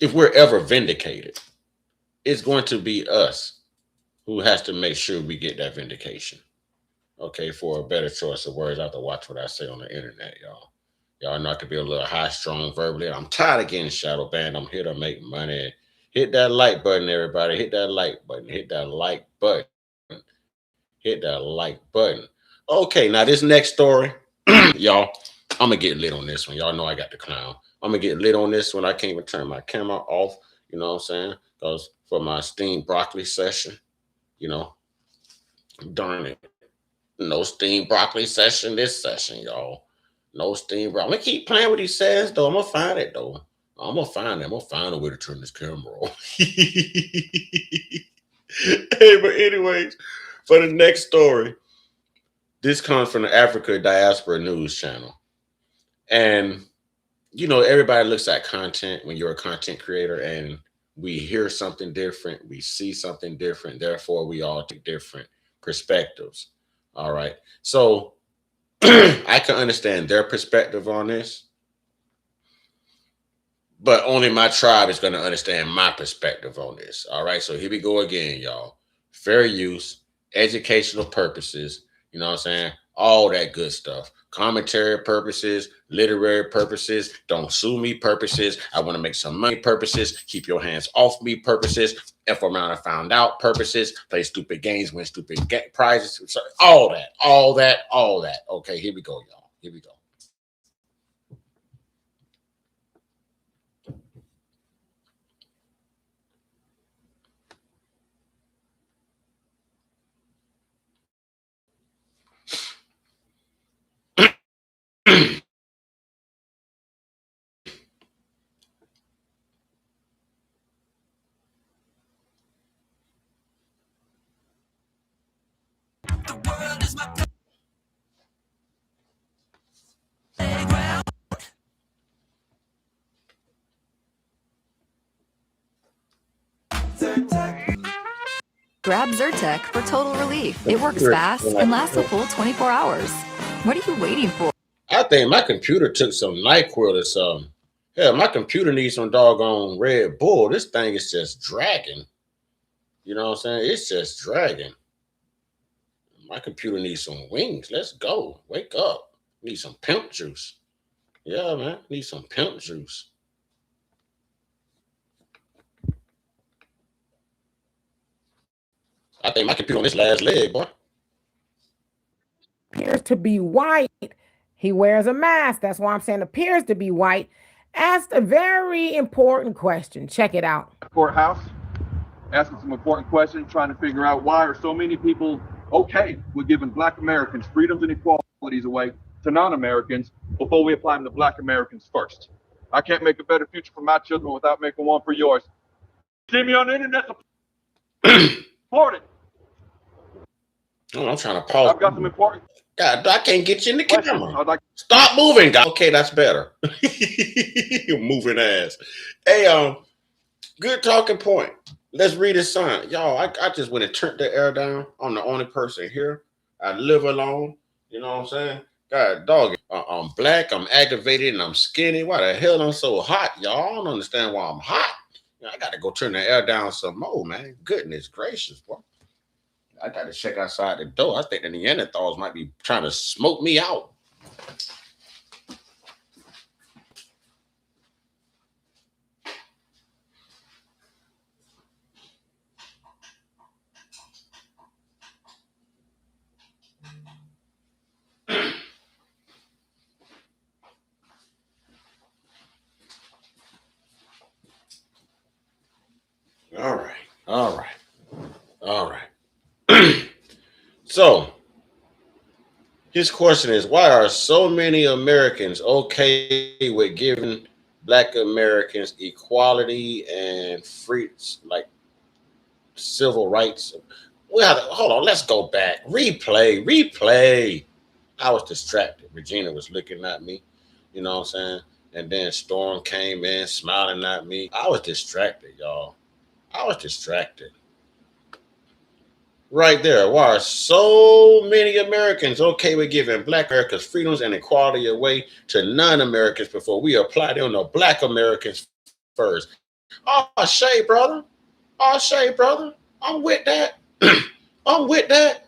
if we're ever vindicated, it's going to be us who has to make sure we get that vindication. Okay, for a better choice of words, I have to watch what I say on the internet, y'all. Y'all know I could be a little high strong verbally. I'm tired of getting shadow banned. I'm here to make money. Hit that like button, everybody. Hit that like button. Hit that like button. Hit that like button. Okay, now this next story, y'all, I'm going to get lit on this one. Y'all know I got the clown. I'm going to get lit on this one. I can't even turn my camera off, you know what I'm saying? Because for my steamed broccoli session, you know, darn it. No steamed broccoli session this session, y'all. No steamed broccoli. I'm going to keep playing with these says, though. I'm going to find it, though. I'm going to find it. I'm going to find a way to turn this camera off. Hey, but anyways, for the next story, this comes from the Africa Diaspora News Channel. And, you know, everybody looks at content when you're a content creator, and we hear something different. We see something different. Therefore, we all take different perspectives. All right. So I can understand their perspective on this, but only my tribe is going to understand my perspective on this. All right. So here we go again, y'all. Fair use, educational purposes, you know what I'm saying? All that good stuff. Commentary purposes, literary purposes, don't sue me purposes, I want to make some money purposes, keep your hands off me purposes, F around and found out purposes, play stupid games, win stupid prizes, all that. Okay, here we go, y'all. Here we go. Grab Zyrtec for total relief. It works fast and lasts a full 24 hours. What are you waiting for? I think my computer took some NyQuil or something. Hell, my computer needs some doggone Red Bull. This thing is just dragging. You know what I'm saying? It's just dragging. My computer needs some wings. Let's go. Wake up. Need some pimp juice. Yeah, man. Need some pimp juice. I think my computer on this last leg, boy. Appears to be white. He wears a mask. That's why I'm saying appears to be white. Asked a very important question. Check it out. Courthouse, asking some important questions, trying to figure out why are so many people okay with giving Black Americans freedoms and equalities away to non-Americans before we apply them to Black Americans first. I can't make a better future for my children without making one for yours. See me on the internet. Support it. Oh, I'm trying to pause. I've got some important. God, I can't get you in the camera. Stop moving, God. Okay, that's better. Moving ass. Hey, Good talking point. Let's read his sign. Y'all, I just went and turned the air down. I'm the only person here. I live alone. You know what I'm saying? God, dog, I'm black, I'm aggravated, and I'm skinny. Why the hell I'm so hot, y'all? I don't understand why I'm hot. I got to go turn the air down some more, man. Goodness gracious, boy. I got to check outside the door. I think the Neanderthals might be trying to smoke me out. All right. So, his question is, why are so many Americans okay with giving Black Americans equality and freedoms, like civil rights? Hold on, let's go back. Replay. I was distracted. Regina was looking at me, you know what I'm saying? And then Storm came in smiling at me. I was distracted, y'all. I was distracted. Right there. Why are so many Americans okay with giving Black Americans freedoms and equality away to non-Americans before we apply them to Black Americans first? Oh, Shay, brother. I'm with that. I'm with that.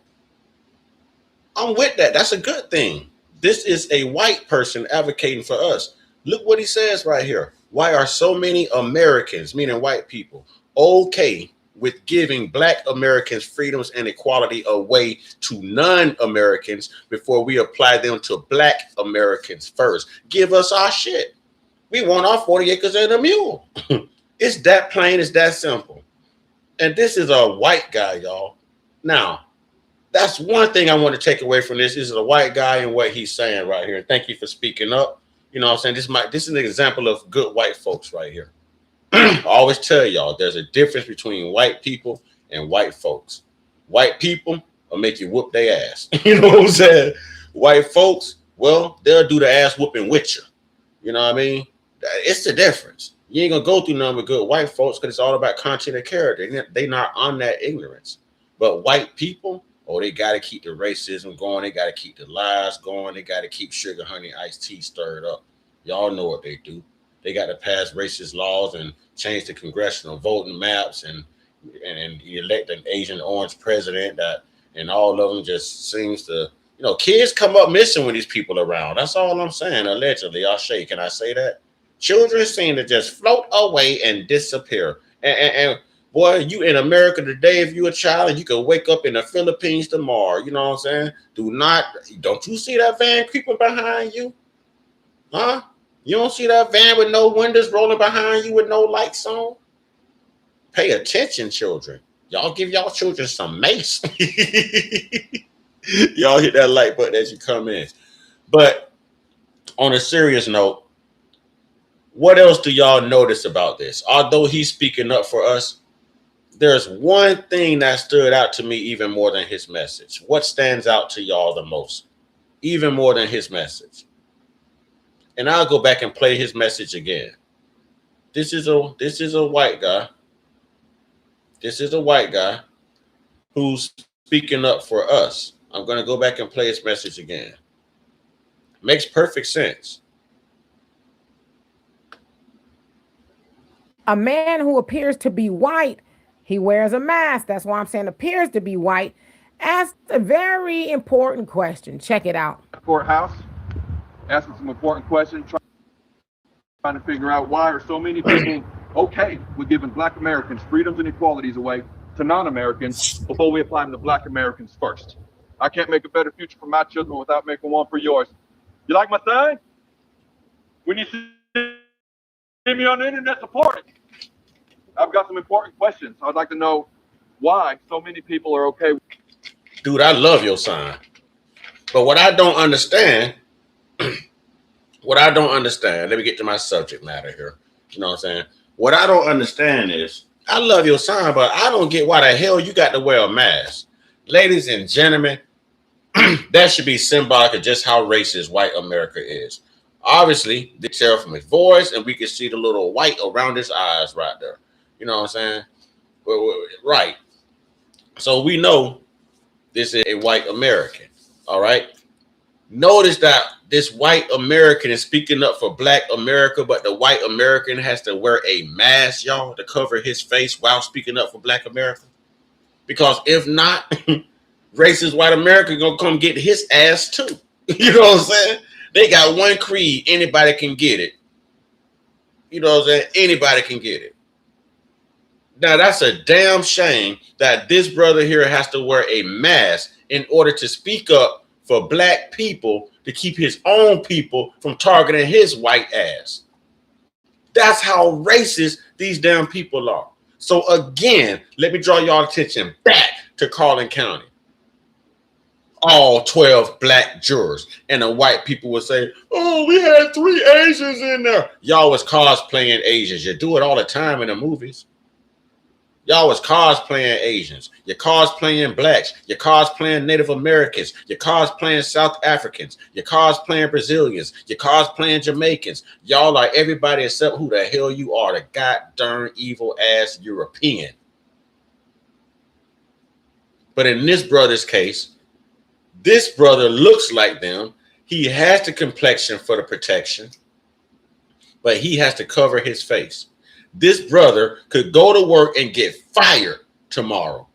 That's a good thing. This is a white person advocating for us. Look what he says right here. Why are so many Americans, meaning white people, okay with giving Black Americans freedoms and equality away to non-Americans before we apply them to Black Americans first? Give us our shit. We want our 40 acres and a mule. It's that plain, it's that simple. And this is a white guy, y'all. Now, that's one thing I want to take away from this. This is a white guy and what he's saying right here. Thank you for speaking up. You know what I'm saying? This is an example of good white folks right here. I always tell y'all there's a difference between white people and white folks. White people will make you whoop their ass. You know what I'm saying? White folks, well, they'll do the ass whooping with you. You know what I mean? It's the difference. You ain't gonna go through none with good white folks because it's all about content and character. They not on that ignorance. But white people, oh, they got to keep the racism going. They got to keep the lies going. They got to keep sugar, honey, iced tea stirred up. Y'all know what they do. They got to pass racist laws and change the congressional voting maps and elect an Asian orange president and all of them just seems to, kids come up missing when these people are around. That's all I'm saying. Allegedly, can I say that? Children seem to just float away and disappear. And boy, you in America today, if you're a child and you can wake up in the Philippines tomorrow, you know what I'm saying? Don't you see that van creeping behind you? Huh? You don't see that van with no windows rolling behind you with no lights on? Pay attention, children. Y'all give y'all children some mace. Y'all hit that like button as you come in. But on a serious note, what else do y'all notice about this? Although he's speaking up for us, there's one thing that stood out to me even more than his message. What stands out to y'all the most? Even more than his message. And I'll go back and play his message again. This is a white guy. This is a white guy who's speaking up for us. I'm going to go back and play his message again. Makes perfect sense. A man who appears to be white, he wears a mask. That's why I'm saying appears to be white, asked a very important question. Check it out. Courthouse, asking some important questions, trying to figure out why are so many people okay with giving Black Americans freedoms and equalities away to non-Americans before we apply them to Black Americans first. I can't make a better future for my children without making one for yours. You like my sign? When you see me on the internet, support it. I've got some important questions. I'd like to know why so many people are okay. Dude, I love your sign. But what I don't understand, let me get to my subject matter here. You know what I'm saying? What I don't understand is, I love your sign, but I don't get why the hell you got to wear a mask. Ladies and gentlemen, that should be symbolic of just how racist white America is. Obviously, they tell from his voice, and we can see the little white around his eyes right there. You know what I'm saying? Right. So we know this is a white American. All right. Notice that this white American is speaking up for Black America, but the white American has to wear a mask, y'all, to cover his face while speaking up for Black America. Because if not, racist white America gonna come get his ass too. You know what I'm saying? They got one creed, anybody can get it. You know what I'm saying? Anybody can get it. Now that's a damn shame that this brother here has to wear a mask in order to speak up for Black people to keep his own people from targeting his white ass. That's how racist these damn people are. So again, let me draw y'all attention back to Carlin County. All 12 Black jurors, and the white people would say, oh, we had 3 Asians in there. Y'all was cosplaying Asians. You do it all the time in the movies. Y'all was cosplaying Asians. You're cosplaying Blacks. You're cosplaying Native Americans. You're cosplaying South Africans. You're cosplaying Brazilians. You're cosplaying Jamaicans. Y'all are everybody except who the hell you are, the goddamn evil ass European. But in this brother's case, this brother looks like them. He has the complexion for the protection, but he has to cover his face. This brother could go to work and get fired tomorrow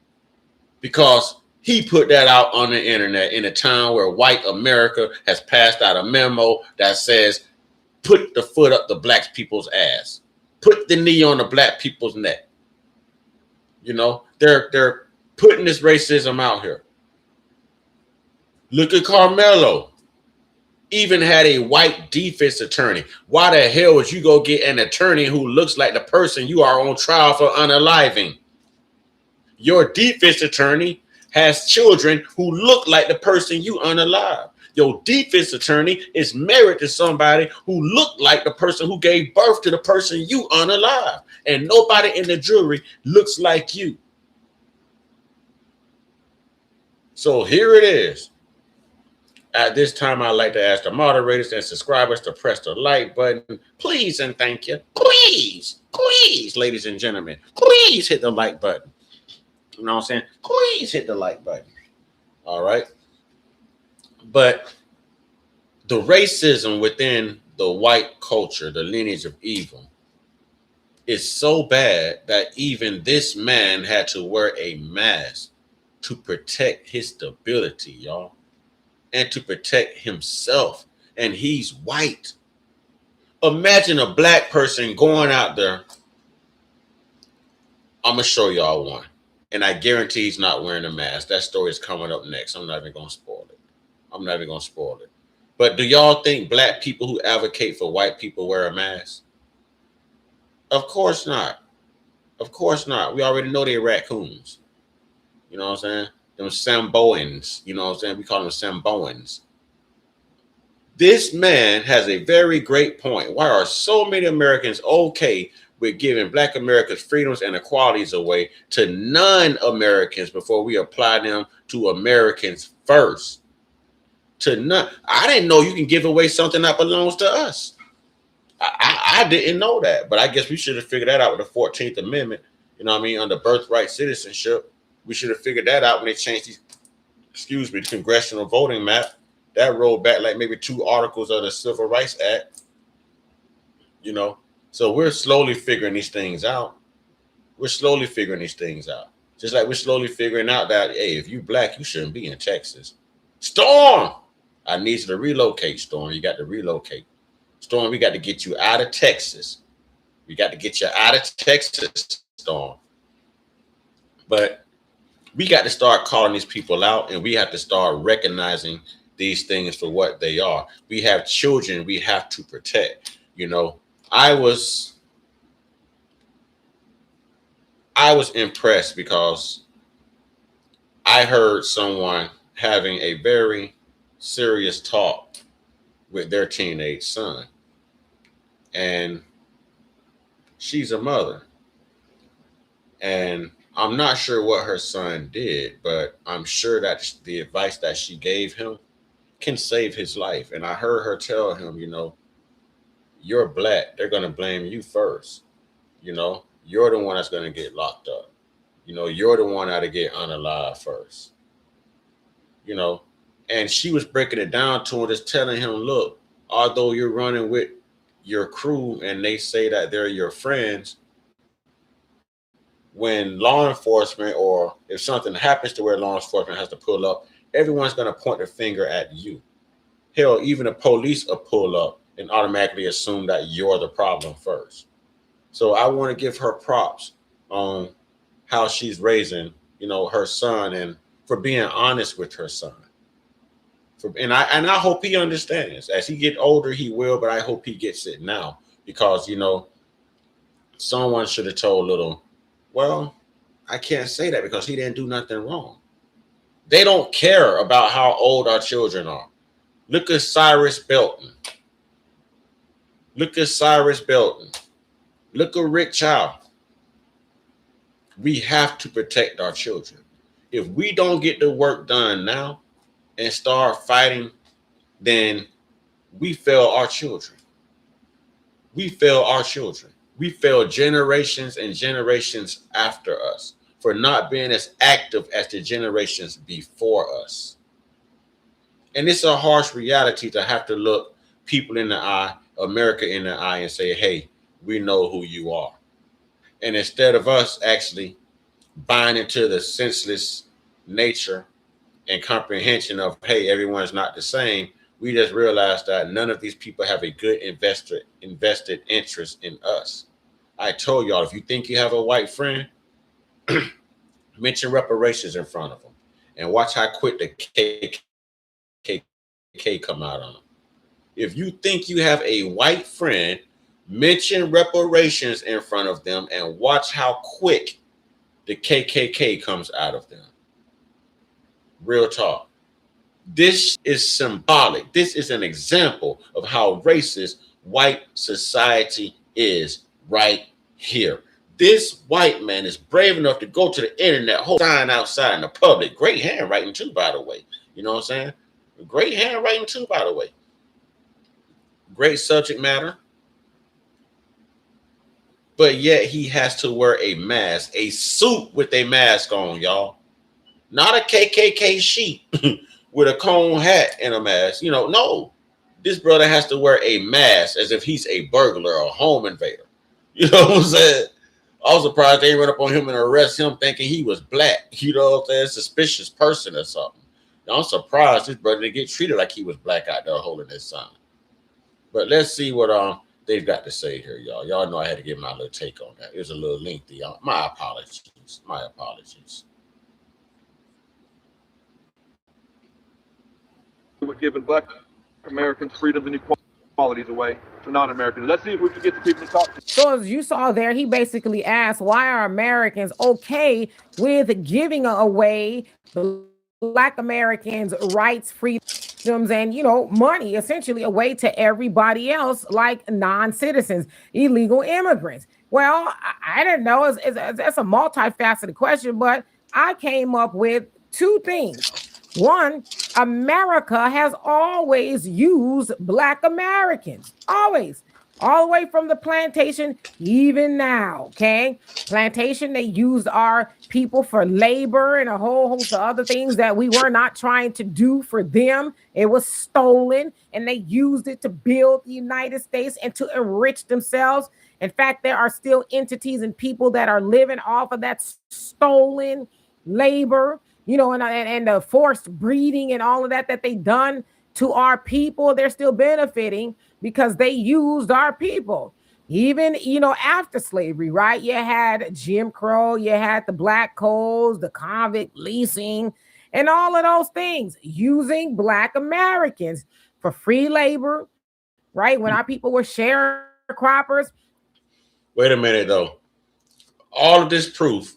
because he put that out on the internet in a time where white America has passed out a memo that says, put the foot up the Black people's ass, put the knee on the Black people's neck. You know, they're putting this racism out here. Look at Carmelo. Even had a white defense attorney. Why the hell would you go get an attorney who looks like the person you are on trial for unaliving? Your defense attorney has children who look like the person you unalive. Your defense attorney is married to somebody who looked like the person who gave birth to the person you unalive. And nobody in the jury looks like you. So here it is. At this time, I'd like to ask the moderators and subscribers to press the like button. Please and thank you. Please, ladies and gentlemen, please hit the like button. You know what I'm saying? Please hit the like button. All right. But the racism within the white culture, the lineage of evil, is so bad that even this man had to wear a mask to protect his stability, y'all. And to protect himself, and he's white. Imagine a Black person going out there. I'm gonna show y'all one, and I guarantee he's not wearing a mask. That story is coming up next. I'm not even gonna spoil it. But do y'all think Black people who advocate for white people wear a mask? Of course not. Of course not. We already know they're raccoons. You know what I'm saying? Them Samboans, you know what I'm saying? We call them Samboans. This man has a very great point. Why are so many Americans okay with giving Black Americans freedoms and equalities away to non-Americans before we apply them to Americans first? To none. I didn't know you can give away something that belongs to us. I didn't know that, but I guess we should have figured that out with the 14th Amendment. You know what I mean? Under birthright citizenship. We should have figured that out when they changed the congressional voting map. That rolled back like maybe 2 articles of the Civil Rights Act. You know, so we're slowly figuring these things out. Just like we're slowly figuring out that, hey, if you Black, you shouldn't be in Texas. Storm, I need you to relocate, Storm. You got to relocate. Storm, we got to get you out of Texas. Storm. But we got to start calling these people out, and we have to start recognizing these things for what they are. We have children we have to protect. You know, I was impressed because I heard someone having a very serious talk with their teenage son. And she's a mother. And I'm not sure what her son did, but I'm sure that the advice that she gave him can save his life. And I heard her tell him, you know, you're Black. They're going to blame you first. You know, you're the one that's going to get locked up. You know, you're the one that'll get unalived first. You know, and she was breaking it down to him, just telling him, look, although you're running with your crew and they say that they're your friends, when law enforcement or if something happens to where law enforcement has to pull up, everyone's going to point their finger at you. Hell, even the police will pull up and automatically assume that you're the problem first. So I want to give her props on how she's raising, you know, her son and for being honest with her son. And I hope he understands. As he get older, he will, but I hope he gets it now because, you know, someone should have told little, well, I can't say that because he didn't do nothing wrong. They don't care about how old our children are. Look at Cyrus Belton. Look at Cyrus Belton. Look at Rick Child. We have to protect our children. If we don't get the work done now and start fighting, then we fail our children. We fail our children. We fail generations and generations after us for not being as active as the generations before us. And it's a harsh reality to have to look people in the eye, America in the eye, and say, hey, we know who you are. And instead of us actually buying into the senseless nature and comprehension of, hey, everyone's not the same, we just realized that none of these people have a good invested interest in us. I told y'all, if you think you have a white friend, mention reparations in front of them and watch how quick the KKK come out on them. If you think you have a white friend, mention reparations in front of them and watch how quick the KKK comes out of them. Real talk. This is symbolic. This is an example of how racist white society is right here. This white man is brave enough to go to the internet, hold sign outside in the public. Great handwriting too, by the way. You know what I'm saying? Great handwriting too, by the way. Great subject matter. But yet he has to wear a mask, a suit with a mask on, y'all. Not a KKK sheet with a cone hat and a mask. You know, no. This brother has to wear a mask as if he's a burglar or a home invader. You know what I'm saying? I was surprised they run up on him and arrest him thinking he was black. You know what I'm saying? Suspicious person or something. Now, I'm surprised this brother didn't get treated like he was black out there holding his sign. But let's see what they've got to say here, y'all. Y'all know I had to give my little take on that. It was a little lengthy. My apologies. My apologies. We're giving Black Americans freedoms and equalities away to non-Americans. Let's see if we can get the people to talk to. So as you saw there, he basically asked, why are Americans okay with giving away Black Americans' rights, freedoms, and, you know, money, essentially away to everybody else, like non-citizens, illegal immigrants? Well, I didn't know. That's a multifaceted question, but I came up with two things. One, America has always used Black Americans, always, all the way from the plantation, even now, okay? Plantation, they used our people for labor and a whole host of other things that we were not trying to do for them. It was stolen, and they used it to build the United States and to enrich themselves. In fact, there are still entities and people that are living off of that stolen labor, you know, and the forced breeding and all of that they done to our people. They're still benefiting because they used our people. Even, you know, after slavery, right? You had Jim Crow, you had the black codes, the convict leasing, and all of those things, using Black Americans for free labor, right? When our people were sharecroppers. Wait a minute, though. All of this proof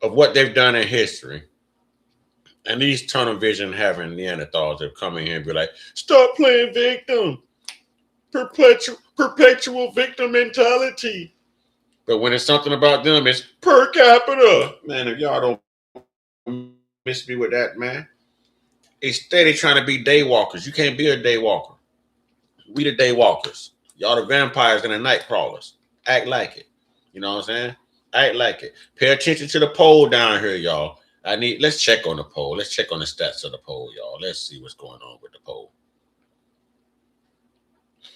of what they've done in history, and these tunnel vision having Neanderthals that come in here and be like, stop playing victim. Perpetual victim mentality. But when it's something about them, it's per capita. Man, if y'all don't miss me with that, man. It's steady trying to be day walkers. You can't be a day walker. We the day walkers. Y'all the vampires and the night crawlers. Act like it. You know what I'm saying? I ain't like it. Pay attention to the poll down here, y'all. Let's check on the poll. Let's check on the stats of the poll, y'all. Let's see what's going on with the poll.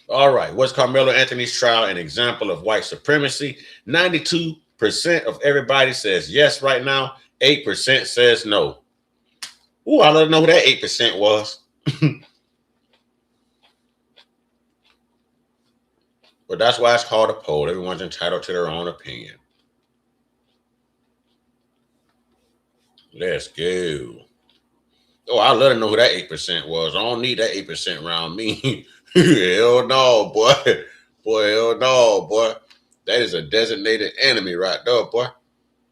All right. Was Carmelo Anthony's trial an example of white supremacy? 92% of everybody says yes right now. 8% says no. Ooh, I don't know who that 8% was. But that's why it's called a poll. Everyone's entitled to their own opinion. Let's go. Oh, I let her know who that 8% was. I don't need that 8% around me. Hell no, boy. Boy, hell no, boy. That is a designated enemy right there, boy.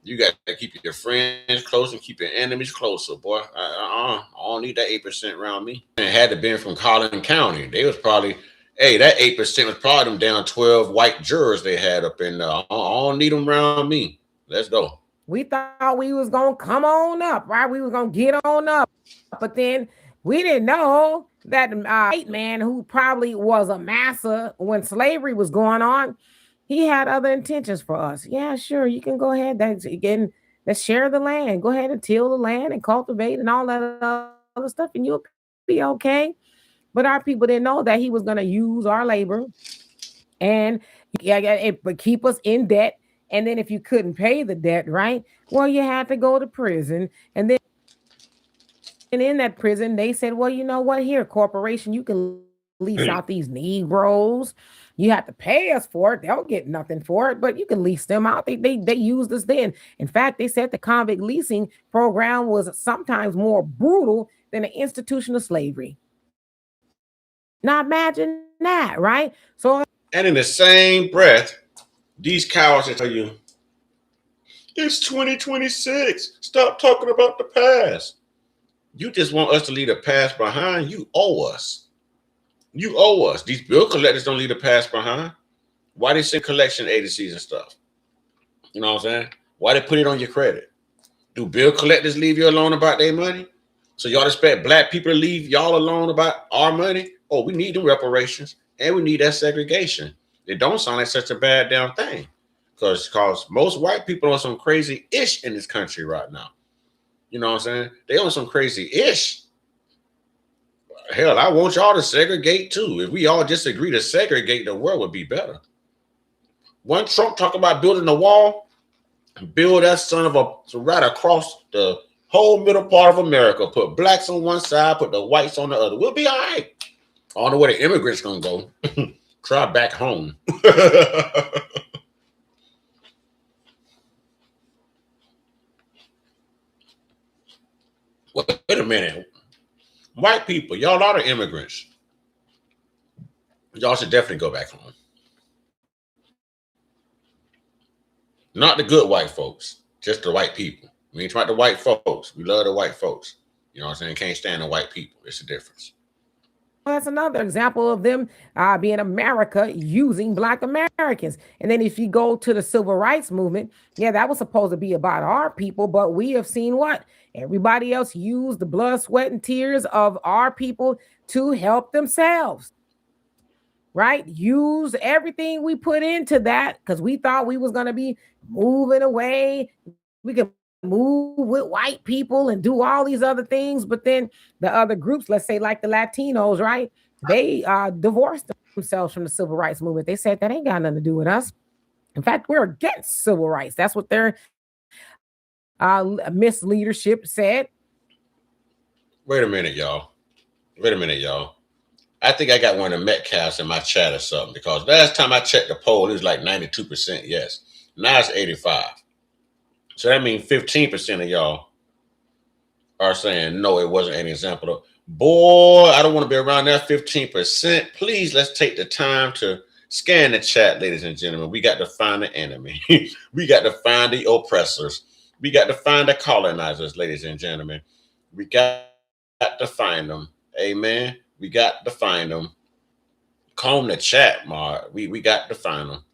You got to keep your friends close and keep your enemies closer, boy. I don't need that 8% around me. And it had to been from Collin County. They was probably, hey, that 8% was probably them down 12 white jurors they had up in there. I don't need them around me. Let's go. We thought we was going to come on up, right? We was going to get on up. But then we didn't know that white man who probably was a massa when slavery was going on, he had other intentions for us. Yeah, sure. You can go ahead. Let's share the land. Go ahead and till the land and cultivate and all that other stuff, and you'll be okay. But our people didn't know that he was going to use our labor and keep us in debt. And then if you couldn't pay the debt, right? Well, you had to go to prison. And then in that prison, they said, well, you know what? Here, corporation, you can lease out these Negroes. You have to pay us for it. They'll get nothing for it, but you can lease them out. They used us then. In fact, they said the convict leasing program was sometimes more brutal than the institution of slavery. Now imagine that, right? So, and in the same breath, these cowards tell you, it's 2026. Stop talking about the past. You just want us to leave the past behind. You owe us. You owe us. These bill collectors don't leave the past behind. Why they send collection agencies and stuff? You know what I'm saying? Why they put it on your credit? Do bill collectors leave you alone about their money? So y'all expect black people to leave y'all alone about our money? Oh, we need the reparations and we need that segregation. It don't sound like such a bad damn thing. Because most white people on some crazy ish in this country right now. You know what I'm saying? They on some crazy ish. Hell, I want y'all to segregate too. If we all just agree to segregate, the world would be better. One Trump talk about building a wall, build that son of a right across the whole middle part of America. Put blacks on one side, put the whites on the other. We'll be all right. I don't know where the immigrants gonna go. Try back home. Wait a minute. White people, y'all are the immigrants. Y'all should definitely go back home. Not the good white folks, just the white people. We ain't talking about the white folks. We love the white folks. You know what I'm saying? Can't stand the white people. It's a difference. That's another example of them being America using Black Americans. And then if you go to the civil rights movement, yeah, that was supposed to be about our people, but we have seen what? Everybody else use the blood, sweat, and tears of our people to help themselves, right? Use everything we put into that because we thought we was going to be moving away. We could move with white people and do all these other things, but then the other groups, let's say like the Latinos, right? They divorced themselves from the civil rights movement. They said that ain't got nothing to do with us. In fact, we're against civil rights. That's what their misleadership said. Wait a minute, y'all. I think I got one of the Metcalfs in my chat or something, because last time I checked the poll, it was like 92% yes. Now it's 85. So that means 15% of y'all are saying, no, it wasn't an example of. Boy, I don't want to be around that 15%. Please, let's take the time to scan the chat, ladies and gentlemen. We got to find the enemy. We got to find the oppressors. We got to find the colonizers, ladies and gentlemen. We got to find them. Amen. We got to find them. Comb the chat, Mark. We got to find them.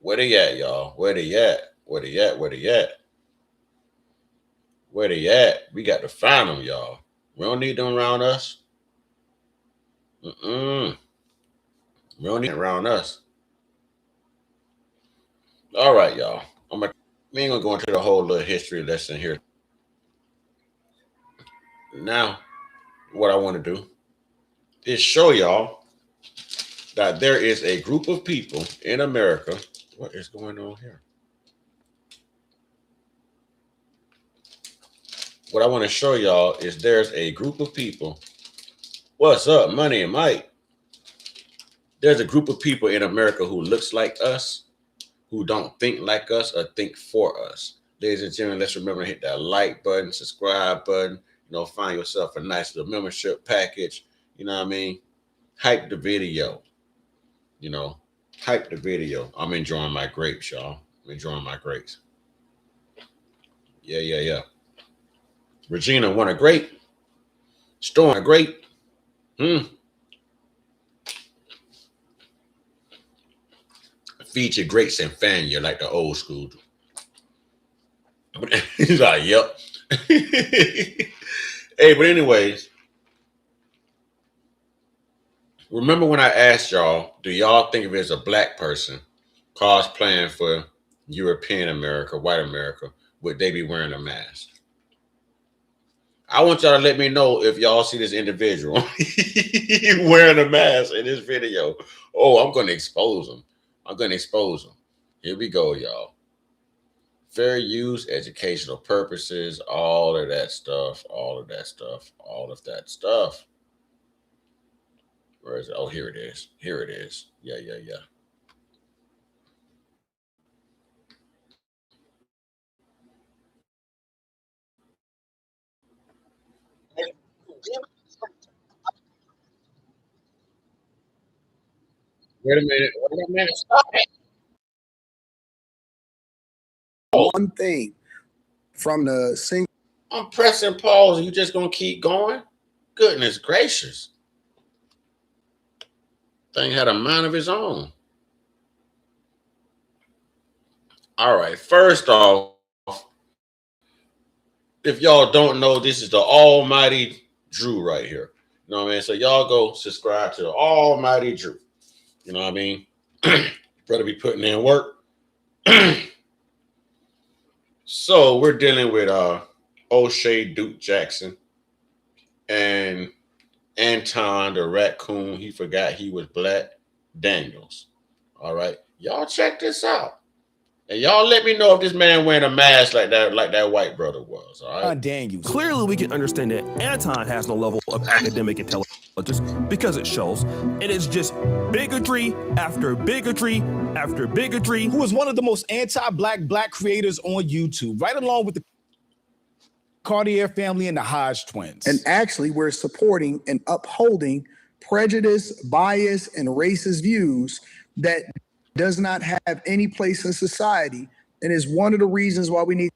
Where they at, y'all? Where they at? Where they at? Where they at? Where they at? We got to find them, y'all. We don't need them around us. We don't need them around us. All right, y'all. We ain't gonna go into the whole little history lesson here. Now, what I want to do is show y'all that there is a group of people in America. What is going on here? What I want to show y'all is there's a group of people. What's up, Money and Mike? There's a group of people in America who looks like us, who don't think like us or think for us. Ladies and gentlemen, let's remember to hit that like button, subscribe button, find yourself a nice little membership package. You know what I mean? Hype the video. Hype the video. I'm enjoying my grapes, y'all. I'm enjoying my grapes. Yeah. Regina want a grape. Storm a grape. Feed your grapes and fan you like the old school. He's like, yep. Hey, but anyways, remember when I asked y'all, do y'all think of it as a black person cosplaying for European America, white America, would they be wearing a mask? I want y'all to let me know if y'all see this individual wearing a mask in this video. Oh, I'm going to expose him. Here we go, y'all. Fair use, educational purposes, all of that stuff. Where is it? Oh, here it is. Yeah. Wait a minute. Stop it. One thing from the single. I'm pressing pause. You just gonna keep going? Goodness gracious. Thing had a mind of his own. All right. First off, if y'all don't know, this is the Almighty Drew right here. You know what I mean? So y'all go subscribe to the Almighty Drew. You know what I mean? Brother be putting in work. So we're dealing with O'Shea Duke Jackson and Anton the raccoon. He forgot he was black. Daniels. All right. Y'all check this out. And y'all let me know if this man wearing a mask like that white brother was. All right. Daniels. Clearly, we can understand that Anton has no level of academic intelligence because it shows. It is just bigotry after bigotry after bigotry. Who is one of the most anti-black creators on YouTube, right along with the Cartier family and the Hodge twins. And actually, we're supporting and upholding prejudice, bias, and racist views that does not have any place in society, and is one of the reasons why we need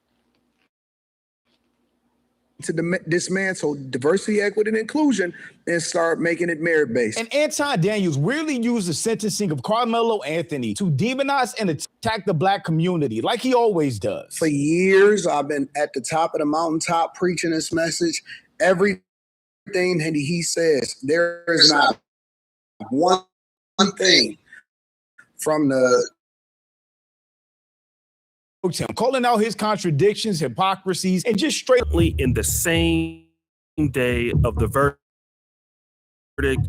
to dismantle diversity, equity, and inclusion and start making it merit-based. And Anton Daniels really used the sentencing of Carmelo Anthony to demonize and attack the black community like he always does. For years, I've been at the top of the mountaintop preaching this message. Everything that he says, there is not one thing from the him, calling out his contradictions, hypocrisies, and just straightly in the same day of the verdict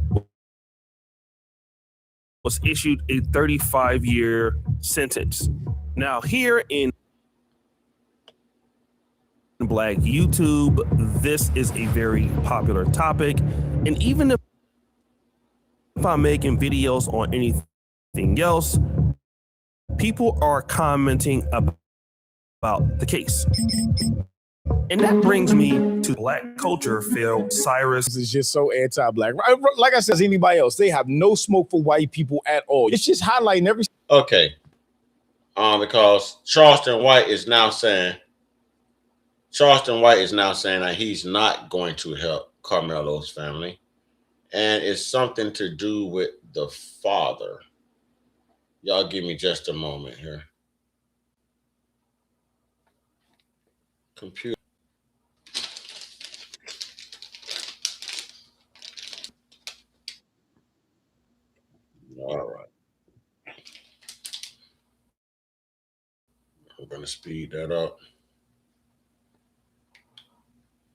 was issued a 35-year sentence. Now, here in Black YouTube, this is a very popular topic, and even if I'm making videos on anything else, people are commenting about the case. And that brings me to Black culture, Phil. Cyrus is just so anti-black. Like I said, as anybody else, they have no smoke for white people at all. It's just highlighting every. Okay. Because Charleston White is now saying that he's not going to help Carmelo's family. And it's something to do with the father. Y'all give me just a moment here. Computer. All right. speed that up.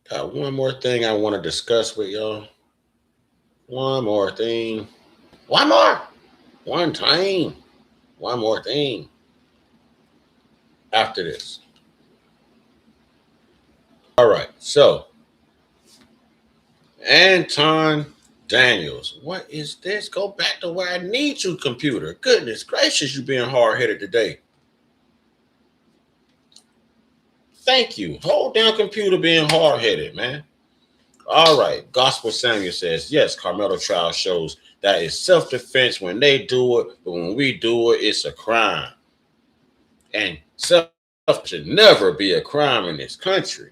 Got one more thing I want to discuss with y'all. One more thing. One more. One time. One more thing. After this. All right. So, Anton Daniels. What is this? Go back to where I need you, computer. Goodness gracious, you being hard-headed today. Thank you. Hold down, computer, being hard-headed, man. All right. Gospel Samuel says, yes, Carmelo trial shows that it's self-defense when they do it, but when we do it, it's a crime. And self should never be a crime in this country.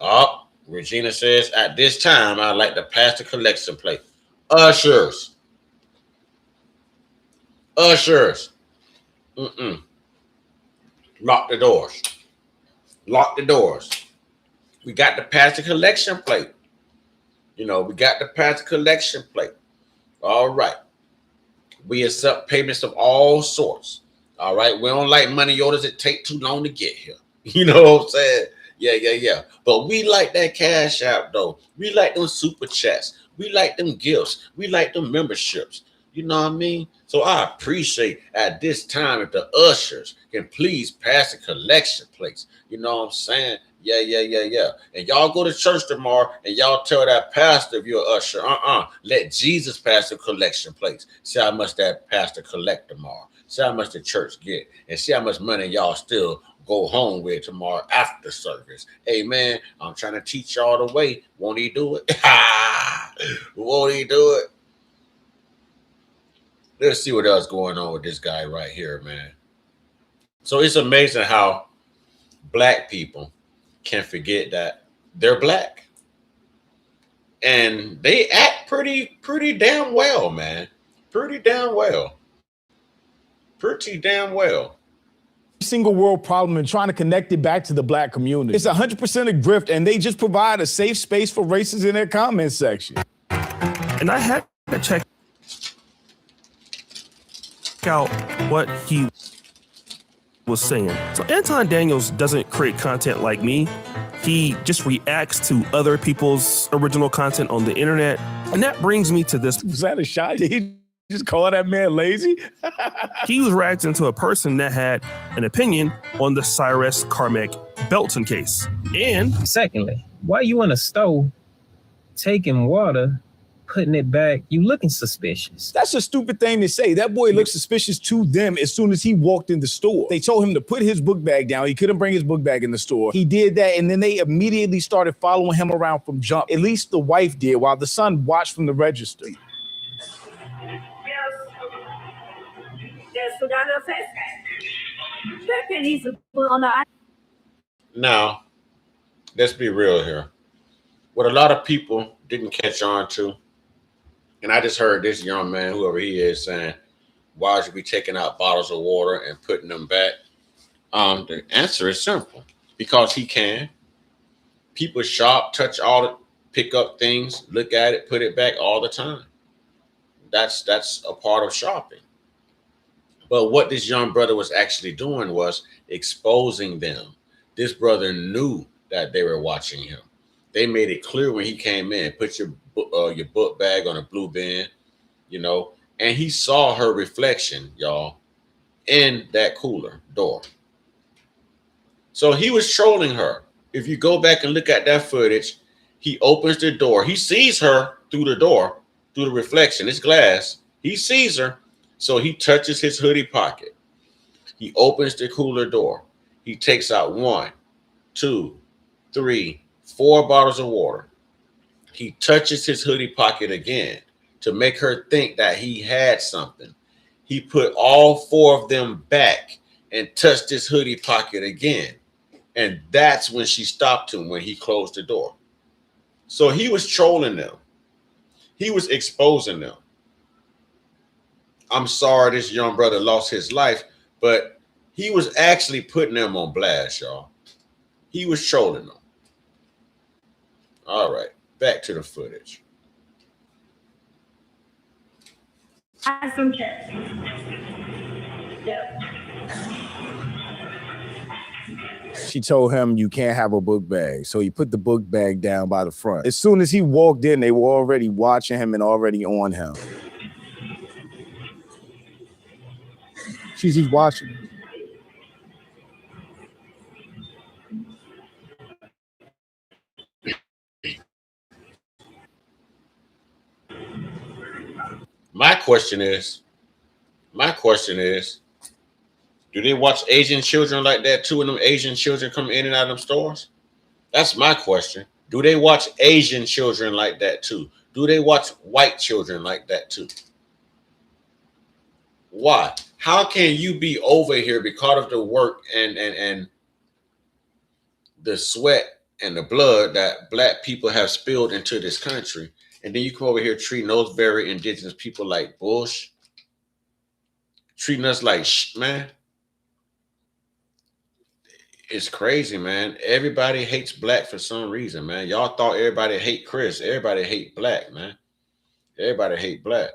Oh, Regina says, at this time, I'd like to pass the collection plate. Ushers. Ushers. Lock the doors. Lock the doors. We got to pass the collection plate. You know, we got to pass the collection plate. All right. We accept payments of all sorts. All right. We don't like money orders that take too long to get here. You know what I'm saying? Yeah. But we like that cash out, though. We like them super chats. We like them gifts. We like them memberships. You know what I mean? So I appreciate at this time if the ushers can please pass the collection plates. You know what I'm saying? Yeah. And y'all go to church tomorrow and y'all tell that pastor if you're an usher, let Jesus pass the collection plates. See how much that pastor collect tomorrow. See how much the church get. And see how much money y'all still go home with tomorrow after service. Amen. I'm trying to teach y'all the way. Won't he do it? Won't he do it? Let's see what else going on with this guy right here, man. So it's amazing how black people can forget that they're black. And they act pretty damn well, man. Pretty damn well. Single world problem and trying to connect it back to the black community. It's 100% a grift, and they just provide a safe space for racists in their comment section. And I had to check out what he was saying. So Anton Daniels doesn't create content like me. He just reacts to other people's original content on the internet. And that brings me to this. Was that a shot? Did he just call that man lazy? He was reacting to a person that had an opinion on the Cyrus Carmack Belton case. And secondly, why you in a store taking water, putting it back, you looking suspicious. That's a stupid thing to say. That boy looked suspicious to them as soon as he walked in the store. They told him to put his book bag down. He couldn't bring his book bag in the store. He did that, and then they immediately started following him around from jump. At least the wife did, while the son watched from the register. Now, let's be real here. What a lot of people didn't catch on to, and I just heard this young man, whoever he is, saying, why should we be taking out bottles of water and putting them back? The answer is simple. Because he can. People shop, touch all the, pick up things, look at it, put it back all the time. That's a part of shopping. But what this young brother was actually doing was exposing them. This brother knew that they were watching him. They made it clear when he came in, put your book bag on a blue bin, you know, and he saw her reflection, y'all, in that cooler door. So he was trolling her. If you go back and look at that footage, he opens the door. He sees her through the door, through the reflection. It's glass. He sees her. So he touches his hoodie pocket. He opens the cooler door. He takes out 1, 2, 3, 4 bottles of water. He touches his hoodie pocket again to make her think that he had something. He put all 4 of them back and touched his hoodie pocket again. And that's when she stopped him, when he closed the door. So he was trolling them. He was exposing them. I'm sorry this young brother lost his life, but he was actually putting them on blast, y'all. He was trolling them. All right, back to the footage. Some chips. Yep. She told him you can't have a book bag. So he put the book bag down by the front. As soon as he walked in, they were already watching him and already on him. She's watching. My question is, do they watch Asian children like that too? And them Asian children come in and out of them stores? That's my question. Do they watch Asian children like that too? Do they watch white children like that too? Why? How can you be over here because of the work and the sweat and the blood that black people have spilled into this country, and then you come over here treating those very indigenous people like bullshit, treating us like man? It's crazy, man. Everybody hates black for some reason, man. Y'all thought everybody hate Chris. Everybody hate black, man. Everybody hate black.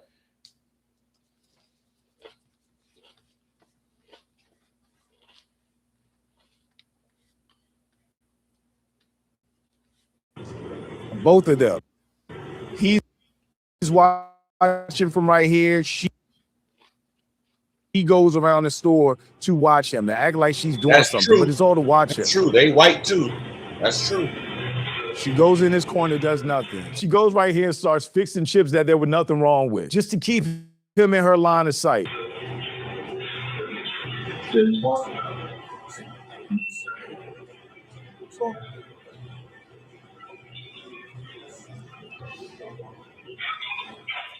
Both of them. He's watching from right here. She goes around the store to watch him, to act like she's doing That's something, true. but it's all to watch him. That's true. They white too. That's true. She goes in this corner, does nothing. She goes right here and starts fixing chips that there was nothing wrong with, just to keep him in her line of sight.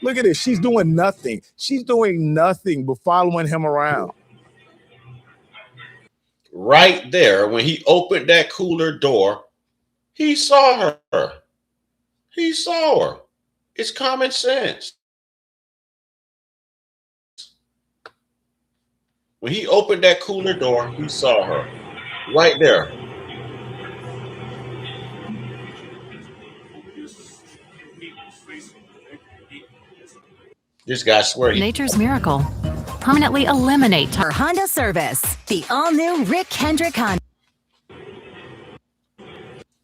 Look at this. She's doing nothing. She's doing nothing but following him around. Right there, when he opened that cooler door, he saw her. He saw her. It's common sense. When he opened that cooler door, he saw her. Right there. This guy swear Nature's Miracle. Permanently eliminate her Honda service. The all-new Rick Hendrick Honda.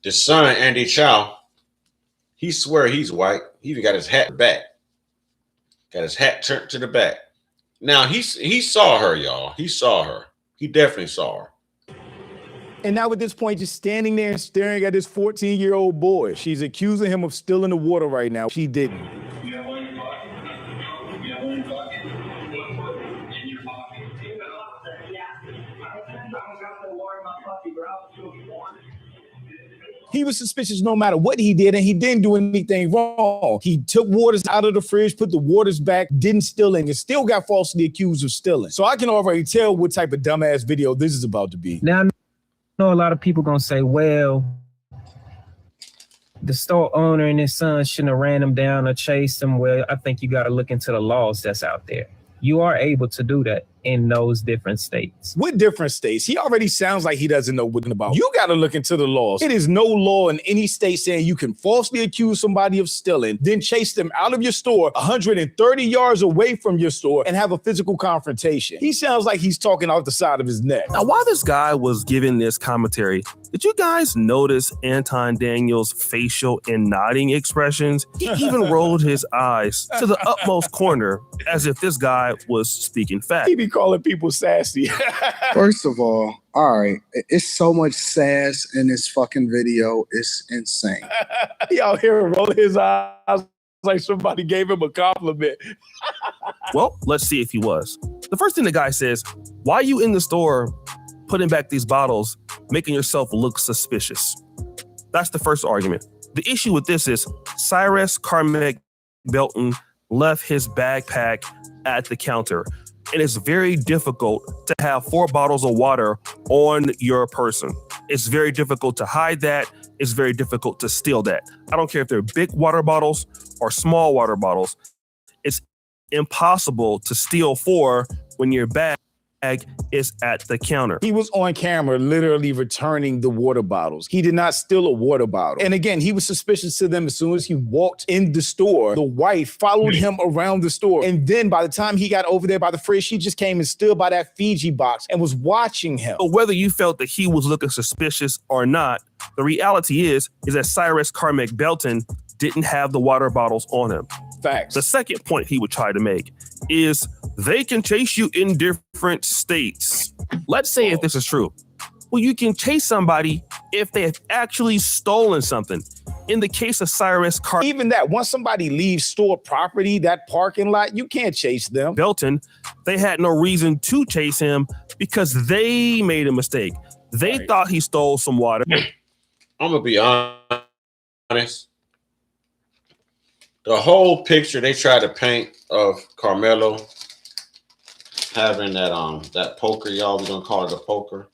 The son, Andy Chow, he swear he's white. He even got his hat back. Got his hat turned to the back. Now, he saw her, y'all. He saw her. He definitely saw her. And now at this point, just standing there and staring at this 14-year-old boy. She's accusing him of stealing the water right now. She didn't. He was suspicious no matter what he did, and he didn't do anything wrong. He took waters out of the fridge, put the waters back, didn't steal it, and still got falsely accused of stealing. So I can already tell what type of dumbass video this is about to be. Now, I know a lot of people gonna say, well, the store owner and his son shouldn't have ran him down or chased him. Well, I think you got to look into the laws that's out there. You are able to do that in those different states. What different states? He already sounds like he doesn't know what about. You got to look into the laws. It is no law in any state saying you can falsely accuse somebody of stealing, then chase them out of your store 130 yards away from your store and have a physical confrontation. He sounds like he's talking out the side of his neck. Now, while this guy was giving this commentary, did you guys notice Anton Daniels' facial and nodding expressions? He even rolled his eyes to the utmost corner as if this guy was speaking fact. He be calling people sassy. First of all right, it's so much sass in this fucking video. It's insane. He out here rolling his eyes like somebody gave him a compliment. Well, let's see if he was. The first thing the guy says, why are you in the store putting back these bottles, making yourself look suspicious? That's the first argument. The issue with this is Cyrus Carmack Belton left his backpack at the counter. And it's very difficult to have 4 bottles of water on your person. It's very difficult to hide that. It's very difficult to steal that. I don't care if they're big water bottles or small water bottles. It's impossible to steal 4 when your bag is at the counter. He was on camera literally returning the water bottles. He did not steal a water bottle. And again, he was suspicious to them as soon as he walked in the store. The wife followed him around the store. And then by the time he got over there by the fridge, she just came and stood by that Fiji box and was watching him. So whether you felt that he was looking suspicious or not, the reality is that Cyrus Carmack Belton didn't have the water bottles on him. Facts. The second point he would try to make is they can chase you in different states. Let's say if this is true. Well, you can chase somebody if they have actually stolen something. In the case of Cyrus Carmack, even that, once somebody leaves store property, that parking lot, you can't chase them. Belton, they had no reason to chase him because they made a mistake. They thought he stole some water. I'm going to be honest. The whole picture they tried to paint of Carmelo having that poker, y'all, we're going to call it a poker.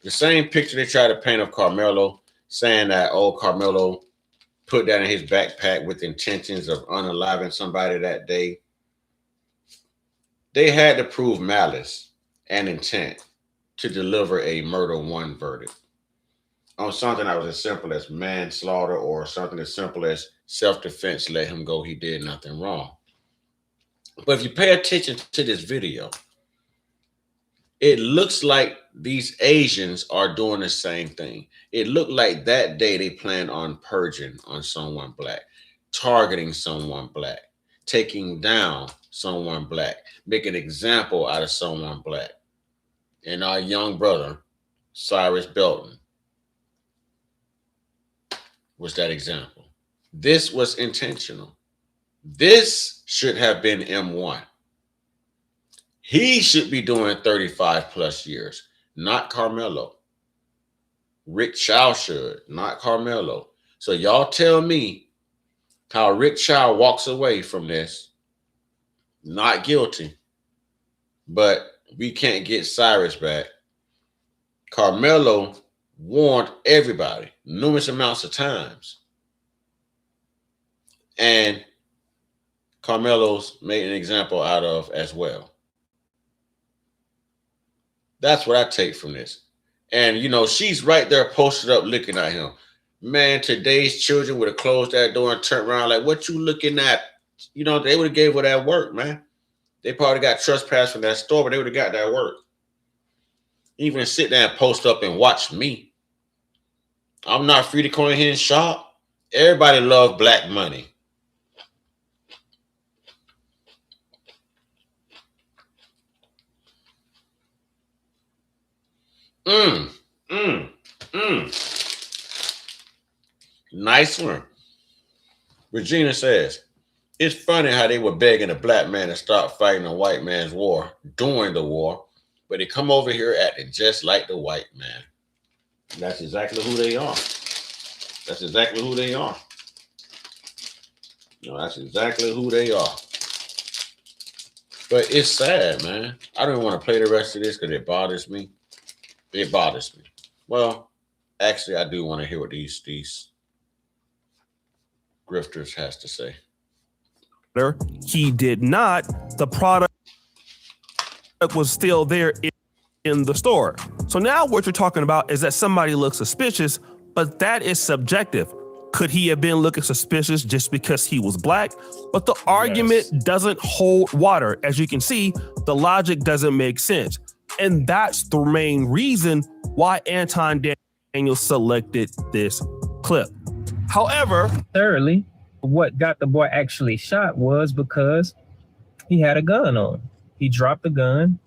The same picture they tried to paint of Carmelo saying that, oh, Carmelo put that in his backpack with intentions of unaliving somebody that day. They had to prove malice and intent to deliver a murder one verdict on something that was as simple as manslaughter or something as simple as self-defense. Let him go. He did nothing wrong. But if you pay attention to this video, it looks like these Asians are doing the same thing. It looked like that day they planned on purging on someone black, targeting someone black, taking down someone black, make an example out of someone black. And our young brother, Cyrus Belton, was that example. This was intentional. This should have been M1. He should be doing 35 plus years, not Carmelo. Rick Chow should, not Carmelo. So y'all tell me how Rick Chow walks away from this, not guilty, but we can't get Cyrus back. Carmelo warned everybody numerous amounts of times. And Carmelo's made an example out of as well. That's what I take from this. And, you know, she's right there posted up looking at him. Man, today's children would have closed that door and turned around like, what you looking at? You know, they would have gave her that work, man. They probably got trespassed from that store, but they would have got that work. Even sit there and post up and watch me. I'm not free to come in here and shop. Everybody love black money. Nice one. Regina says, it's funny how they were begging a black man to stop fighting a white man's war during the war, but they come over here acting just like the white man. That's exactly who they are. That's exactly who they are. No, that's exactly who they are. But it's sad, man. I don't want to play the rest of this because it bothers me. It bothers me. Well, actually, I do want to hear what these grifters has to say. He did not. The product was still there in the store. So now what you're talking about is that somebody looks suspicious, but that is subjective. Could he have been looking suspicious just because he was black? But the argument doesn't hold water. As you can see, the logic doesn't make sense. And that's the main reason why Anton Daniels selected this clip. However, thirdly, what got the boy actually shot was because he had a gun on. He dropped the gun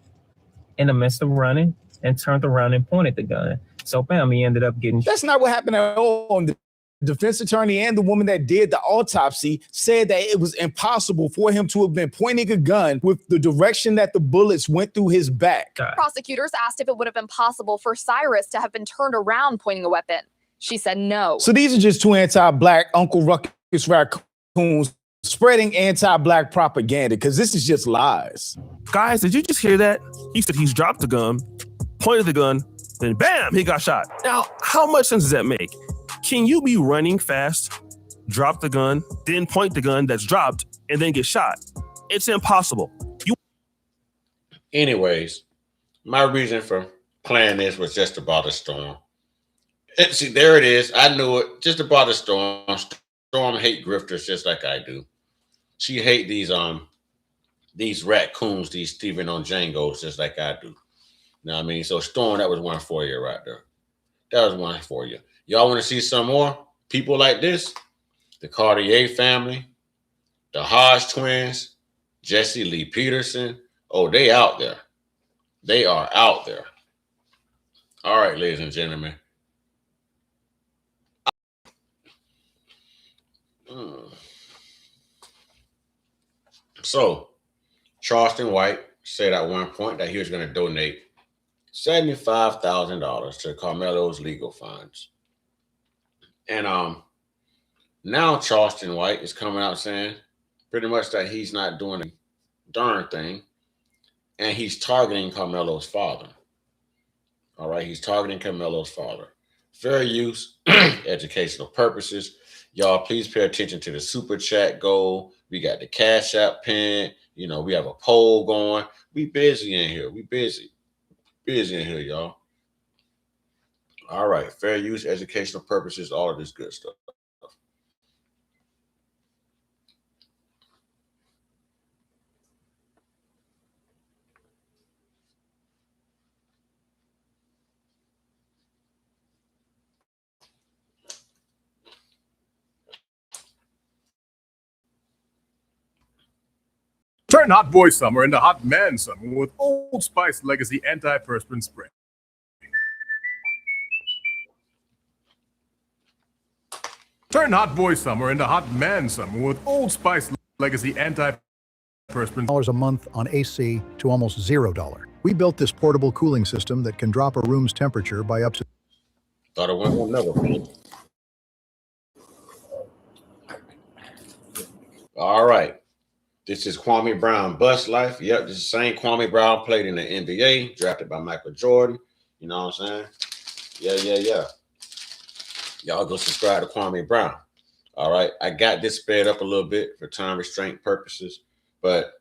in the midst of running and turned around and pointed the gun. So bam, he ended up getting. That's not what happened at all. The defense attorney and the woman that did the autopsy said that it was impossible for him to have been pointing a gun with the direction that the bullets went through his back. Prosecutors asked if it would have been possible for Cyrus to have been turned around pointing a weapon. She said no. So these are just two anti-black Uncle Ruckus raccoons spreading anti-black propaganda because this is just lies. Guys, did you just hear that? He said he's dropped the gun, pointed the gun, then bam, he got shot. Now, how much sense does that make? Can you be running fast, drop the gun, then point the gun that's dropped, and then get shot? It's impossible. Anyways, My reason for playing this was just about a storm. See, there it is. I knew it. Just about a storm. Storm hate grifters just like I do. She hate these raccoons, these Stephen on Django's just like I do. You know what I mean? So Storm, that was one for you right there. That was one for you. Y'all want to see some more people like this? The Cartier family, the Hodge twins, Jesse Lee Peterson. Oh, they out there. They are out there. All right, ladies and gentlemen. So, Charleston White said at one point that he was going to donate $75,000 to Carmelo's legal funds. And now Charleston White is coming out saying pretty much that he's not doing a darn thing. And he's targeting Carmelo's father. All right, he's targeting Carmelo's father. Fair use, educational purposes. Y'all, please pay attention to the super chat goal. We got the Cash App pin. You know, we have a poll going. We busy in here. We busy. Busy in here, y'all. All right, fair use, educational purposes, all of this good stuff. Turn hot boy summer into hot man summer with Old Spice Legacy Antiperspirant Spray. Turn hot boy summer into hot man summer with Old Spice Legacy Antiperspirant. A month on AC to almost $0. We built this portable cooling system that can drop a room's temperature by up to. Thought it went never. All right. This is Kwame Brown, Bust Life. Yep, this is the same Kwame Brown played in the NBA, drafted by Michael Jordan. You know what I'm saying? Yeah. Y'all go subscribe to Kwame Brown. All right. I got this sped up a little bit for time restraint purposes, but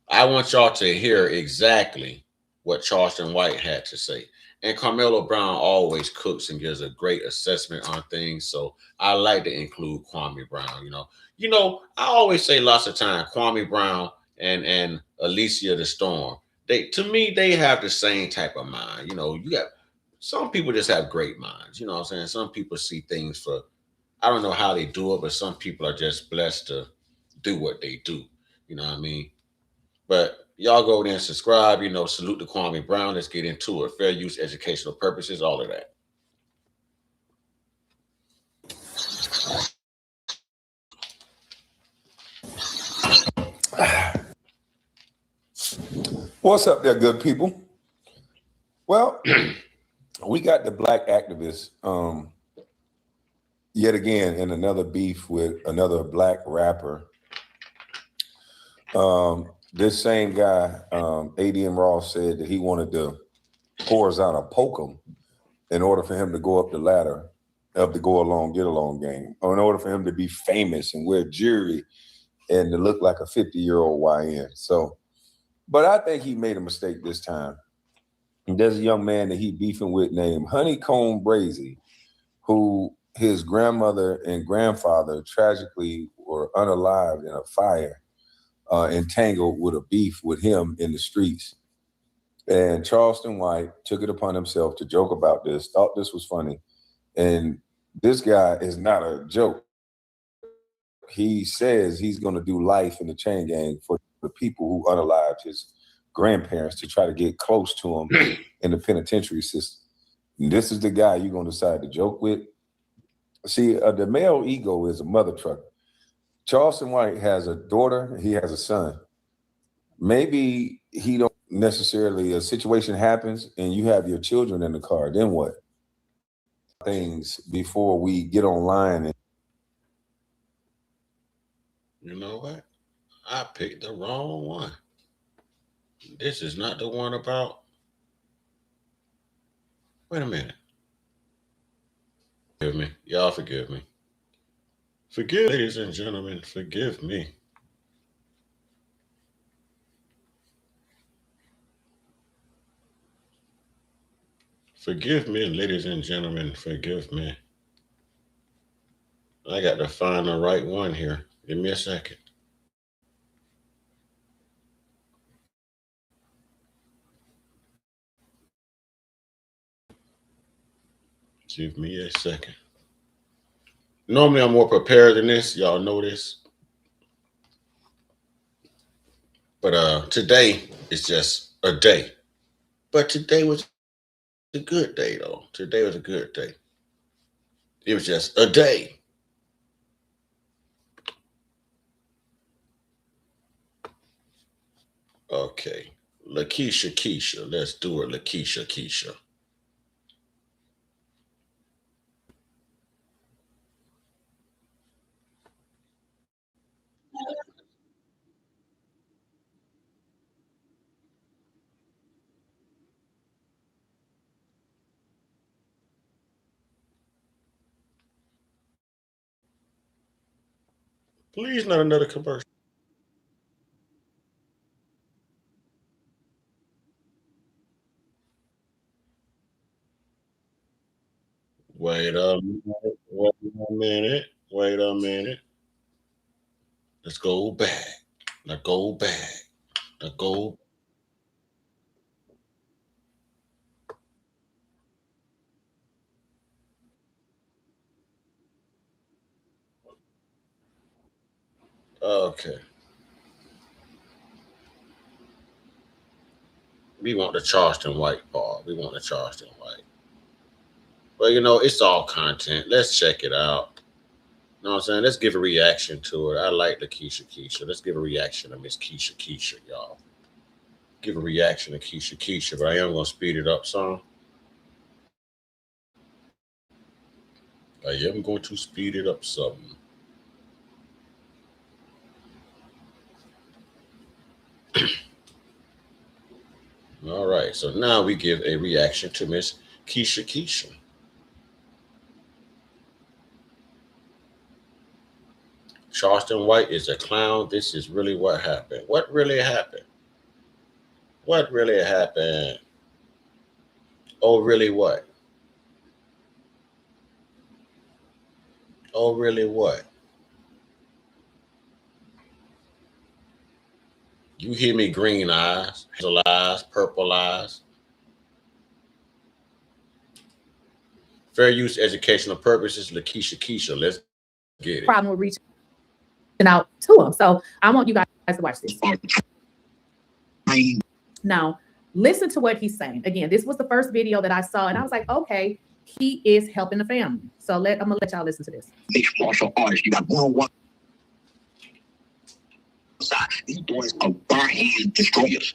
I want y'all to hear exactly what Charleston White had to say. And Carmelo Brown always cooks and gives a great assessment on things. So I like to include Kwame Brown, You know, I always say lots of time, Kwame Brown and Alicia the Storm. To me, they have the same type of mind. You got some people just have great minds. You know what I'm saying? Some people see things for, I don't know how they do it, but some people are just blessed to do what they do. You know what I mean? But y'all go there and subscribe, salute to Kwame Brown. Let's get into it. Fair use, educational purposes, all of that. What's up there, good people? Well, we got the black activists yet again in another beef with another black rapper. This same guy, ADM Ross, said that he wanted to horizontal poke him in order for him to go up the ladder of the go along, get along game, or in order for him to be famous and wear jewelry and to look like a 50-year-old YN. So, but I think he made a mistake this time. And there's a young man that he beefing with named Honeycomb Brazy, who his grandmother and grandfather tragically were unalived in a fire, entangled with a beef with him in the streets. And Charleston White took it upon himself to joke about this, thought this was funny. And this guy is not a joke. He says he's going to do life in the chain gang for the people who unalived his grandparents to try to get close to him in the penitentiary system. And this is the guy you're going to decide to joke with. See, the male ego is a mother trucker. Charleston White has a daughter, he has a son. Maybe he don't necessarily, a situation happens and you have your children in the car, then what? Things before we get online. You know what? I picked the wrong one. This is not the one about. Wait a minute. Forgive me. Y'all forgive me. Forgive, ladies and gentlemen, forgive me. Forgive me, ladies and gentlemen, forgive me. I got to find the right one here. Give me a second. Give me a second. Normally, I'm more prepared than this. Y'all know this. But today is just a day. But today was a good day, though. Today was a good day. It was just a day. Okay. Lakeisha Keisha. Let's do it, Lakeisha Keisha. Please, not another commercial. Wait a minute. Wait a minute. Wait a minute. Let's go back. Now go back. Now go. Okay. We want the Charleston White part. We want the Charleston White. But you know, it's all content. Let's check it out. You know what I'm saying? Let's give a reaction to it. I like the Keisha. Let's give a reaction to Miss Keisha, y'all. Give a reaction to Keisha, but I am gonna speed it up some. I am going to speed it up some. All right, so now we give a reaction to Miss Keisha. Charleston White is a clown. This is really what happened. What really happened? What really happened? Oh, really what? Oh, really what? You hear me? Green eyes, hazel eyes, purple eyes. Fair use educational purposes, Keisha. Let's get it. Problem with reaching out to him. So I want you guys to watch this. Now, listen to what he's saying. Again, this was the first video that I saw, and I was like, okay, he is helping the family. So I'm gonna let y'all listen to this. Mixed martial artists, you got one. These boys are barhand destroyers.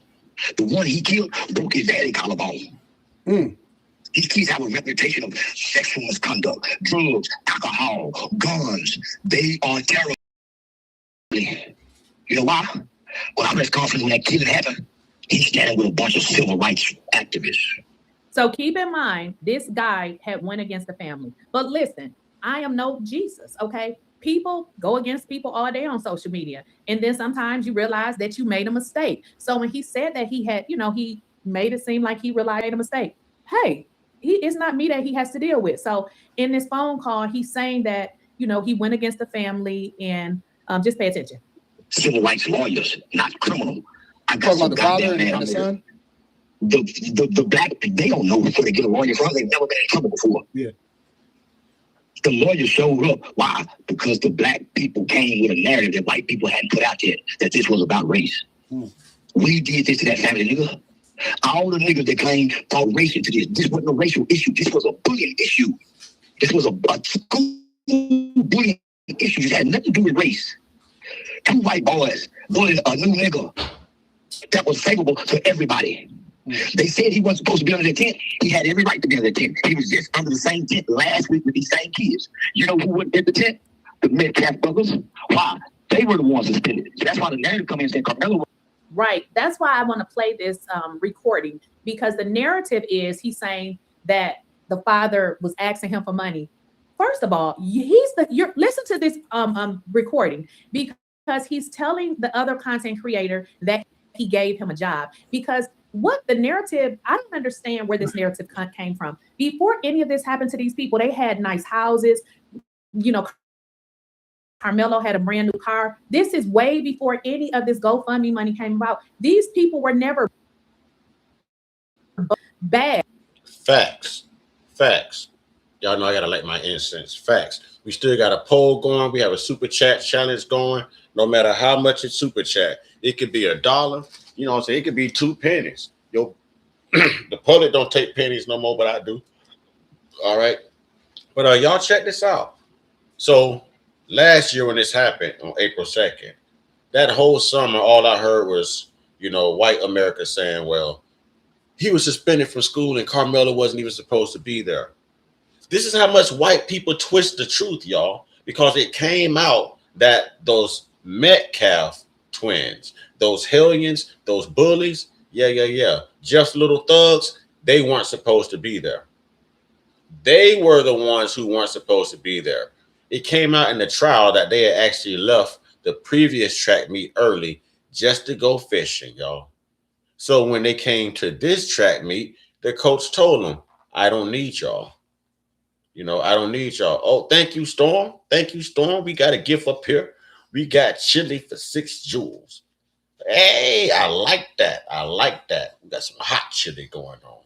The one he killed broke his daddy collarbone. These kids have a reputation of sexual misconduct, drugs, alcohol, guns. They are terrible. You know why? When I press conference when that killing happened, he's standing with a bunch of civil rights activists. So keep in mind, this guy had went against the family. But listen, I am no Jesus, okay? People go against people all day on social media. And then sometimes you realize that you made a mistake. So when he said that he had, he made it seem like he really made a mistake. Hey, it's not me that he has to deal with. So in this phone call, he's saying that, he went against the family and just pay attention. Civil rights lawyers, not criminal. I got talking about the father and the son? The black, they don't know where they get a lawyer from. They've never been in trouble before. Yeah. The lawyer showed up. Why? Because the black people came with a narrative that white people hadn't put out yet, that this was about race. We did this to that family, nigga. All the niggas that claimed brought race into this. This wasn't a racial issue. This was a bullying issue. This was a school bullying issue. It had nothing to do with race. Two white boys bullied a new nigga that was favorable to everybody. They said he wasn't supposed to be under the tent. He had every right to be under the tent. He was just under the same tent last week with these same kids. You know who wouldn't get the tent? The mid-cap brothers. Why? They were the ones suspended. So that's why the narrative come in and said Carmelo. Right. That's why I want to play this recording, because the narrative is he's saying that the father was asking him for money. First of all, listen to this recording, because he's telling the other content creator that he gave him a job, because what the narrative, I don't understand where this narrative came from. Before any of this happened to these people, they had nice houses. You know, Carmelo had a brand new car. This is way before any of this GoFundMe money came about. These people were never bad. Facts. Y'all know I gotta light my incense. Facts. We still got a poll going. We have a super chat challenge going. No matter how much it's super chat, it could be $1. You know what I'm saying? It could be 2 pennies. Yo, the public don't take pennies no more, but I do. All right. But y'all check this out. So last year when this happened on April 2nd, that whole summer, all I heard was, white America saying, well, he was suspended from school and Carmelo wasn't even supposed to be there. This is how much white people twist the truth, y'all, because it came out that those Metcalf twins, those hellions, those bullies, just little thugs, they weren't supposed to be there. They were the ones who weren't supposed to be there. It came out in the trial that they had actually left the previous track meet early just to go fishing, y'all. So when they came to this track meet, the coach told them, I don't need y'all. I don't need y'all. Oh, thank you, Storm. Thank you, Storm. We got a gift up here. We got chili for 6 jewels. Hey, I like that. We got some hot chili going on.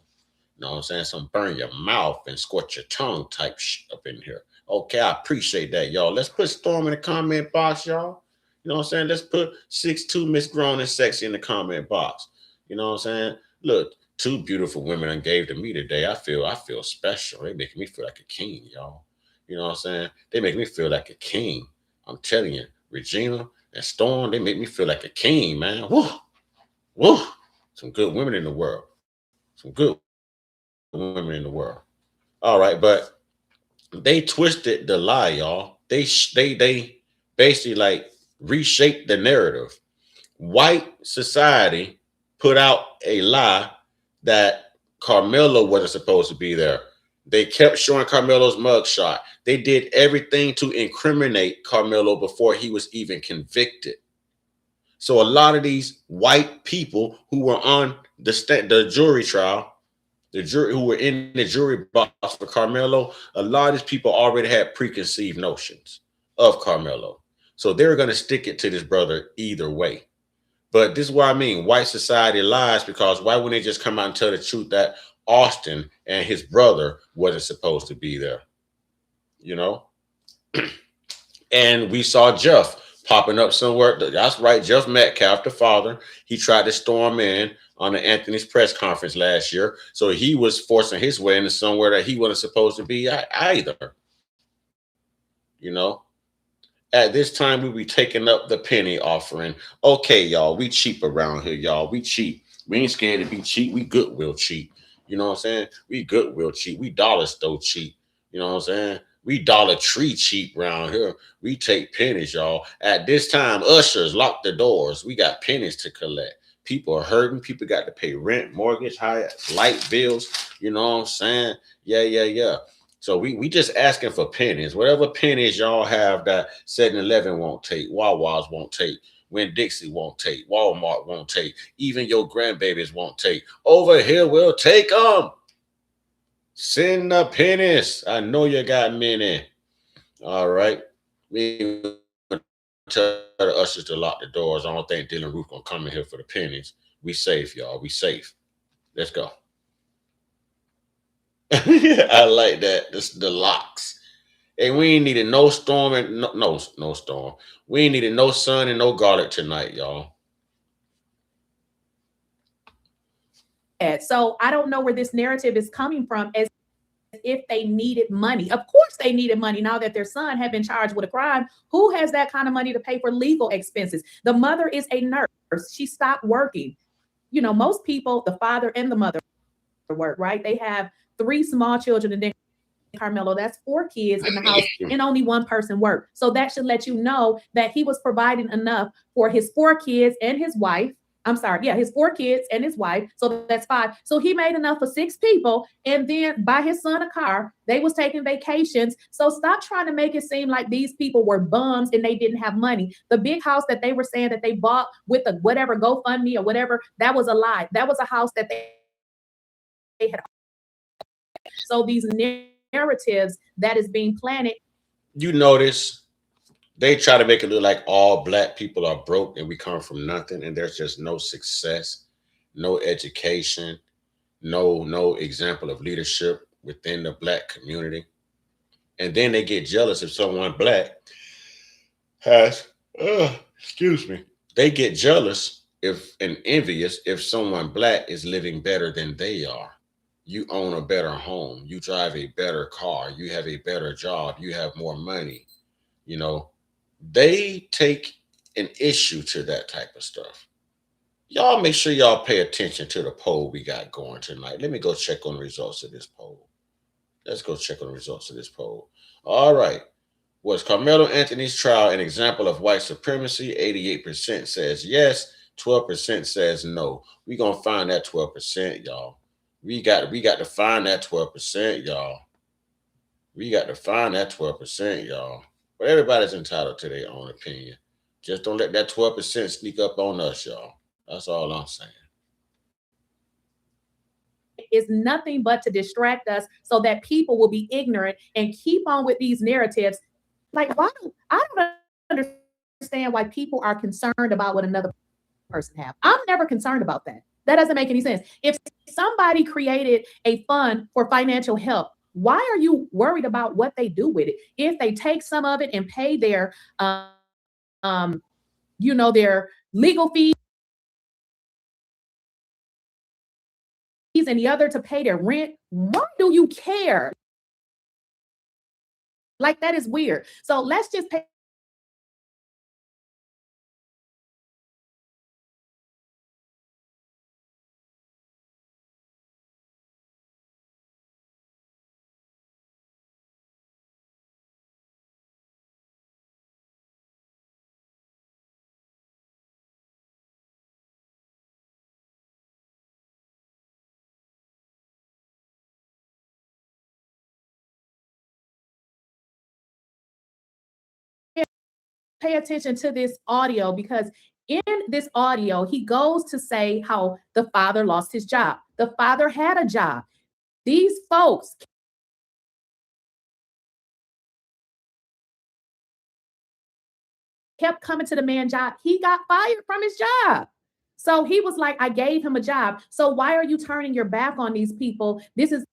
You know what I'm saying? Some burn your mouth and scorch your tongue type shit up in here. Okay, I appreciate that, y'all. Let's put Storm in the comment box, y'all. You know what I'm saying? Let's put 6'2" Miss Grown and Sexy in the comment box. You know what I'm saying? Look, 2 beautiful women I gave to me today. I feel special. They making me feel like a king, y'all. You know what I'm saying? They make me feel like a king. I'm telling you, Regina and Storm, they make me feel like a king, man. Woo. Some good women in the world. All right, but they twisted the lie, y'all. They basically like reshaped the narrative. White society put out a lie that Carmelo wasn't supposed to be there. They kept showing Carmelo's mugshot. They did everything to incriminate Carmelo before he was even convicted. So a lot of these white people who were on the jury trial, who were in the jury box for Carmelo, a lot of these people already had preconceived notions of Carmelo. So they were going to stick it to this brother either way. But this is what I mean. White society lies, because why wouldn't they just come out and tell the truth that Austin and his brother wasn't supposed to be there? And we saw Jeff popping up somewhere. That's right, Jeff Metcalf, the father. He tried to storm in on the Anthony's press conference last year. So he was forcing his way into somewhere that he wasn't supposed to be either. At this time, we be taking up the penny offering. Okay, y'all, we cheap around here, y'all. We cheap. We ain't scared to be cheap. We Goodwill cheap. You know what I'm saying? We Goodwill cheap. We dollar store cheap. You know what I'm saying? We Dollar Tree cheap around here. We take pennies, y'all. At this time, ushers lock the doors. We got pennies to collect. People are hurting. People got to pay rent, mortgage, light bills. You know what I'm saying? Yeah. So we just asking for pennies. Whatever pennies y'all have that 7-Eleven won't take, Wawa's won't take, Winn-Dixie won't take, Walmart won't take, even your grandbabies won't take. Over here, we'll take them. Send the pennies. I know you got many. All right. We tell the ushers to lock the doors. I don't think Dylan Roof gonna come in here for the pennies. We safe, y'all. We safe. Let's go. I like that. This the locks. Hey, we ain't needed no storm and no storm. We ain't needed no sun and no garlic tonight, y'all. So I don't know where this narrative is coming from, as if they needed money. Of course they needed money now that their son had been charged with a crime. Who has that kind of money to pay for legal expenses? The mother is a nurse. She stopped working. Most people, the father and the mother work, right? They have 3 small children, and then Carmelo, that's 4 kids in the house, and only 1 person worked. So that should let you know that he was providing enough for his 4 kids and his wife, I'm sorry. Yeah, his 4 kids and his wife. So that's 5. So he made enough for 6 people and then buy his son a car. They was taking vacations. So stop trying to make it seem like these people were bums and they didn't have money. The big house that they were saying that they bought with a whatever GoFundMe or whatever, that was a lie. That was a house that they had. So these narratives that is being planted. You notice they try to make it look like all black people are broke and we come from nothing, and there's just no success, no education, no example of leadership within the black community. And then they get jealous if someone black has, they get jealous and envious if someone black is living better than they are. You own a better home, you drive a better car, you have a better job, you have more money, you know. They take an issue to that type of stuff. Y'all make sure y'all pay attention to the poll we got going tonight. Let me go check on the results of this poll. Let's go check on the results of this poll. All right. Was Carmelo Anthony's trial an example of white supremacy? 88% says yes. 12% says no. We're going to find that 12%, y'all. We got to find that 12%, y'all. We got to find that 12%, y'all. But everybody's entitled to their own opinion. Just don't let that 12% sneak up on us, y'all. That's all I'm saying. Is nothing but to distract us so that people will be ignorant and keep on with these narratives. Like, I don't understand why people are concerned about what another person have. I'm never concerned about that. That doesn't make any sense. If somebody created a fund for financial help, why are you worried about what they do with it? If they take some of it and pay their, their legal fees and the other to pay their rent, why do you care? Like, that is weird. So let's just pay attention to this audio, because in this audio, he goes to say how the father lost his job. The father had a job. These folks kept coming to the man's job. He got fired from his job. So he was like, I gave him a job. So why are you turning your back on these people? This is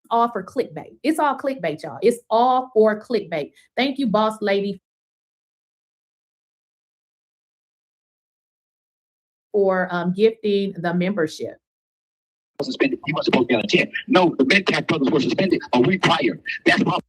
all for clickbait. It's all clickbait, y'all. It's all for clickbait. Thank you, boss lady, for gifting the membership. Suspended. He was supposed to be on a 10. No, the Metcalf brothers were suspended a week prior. That's why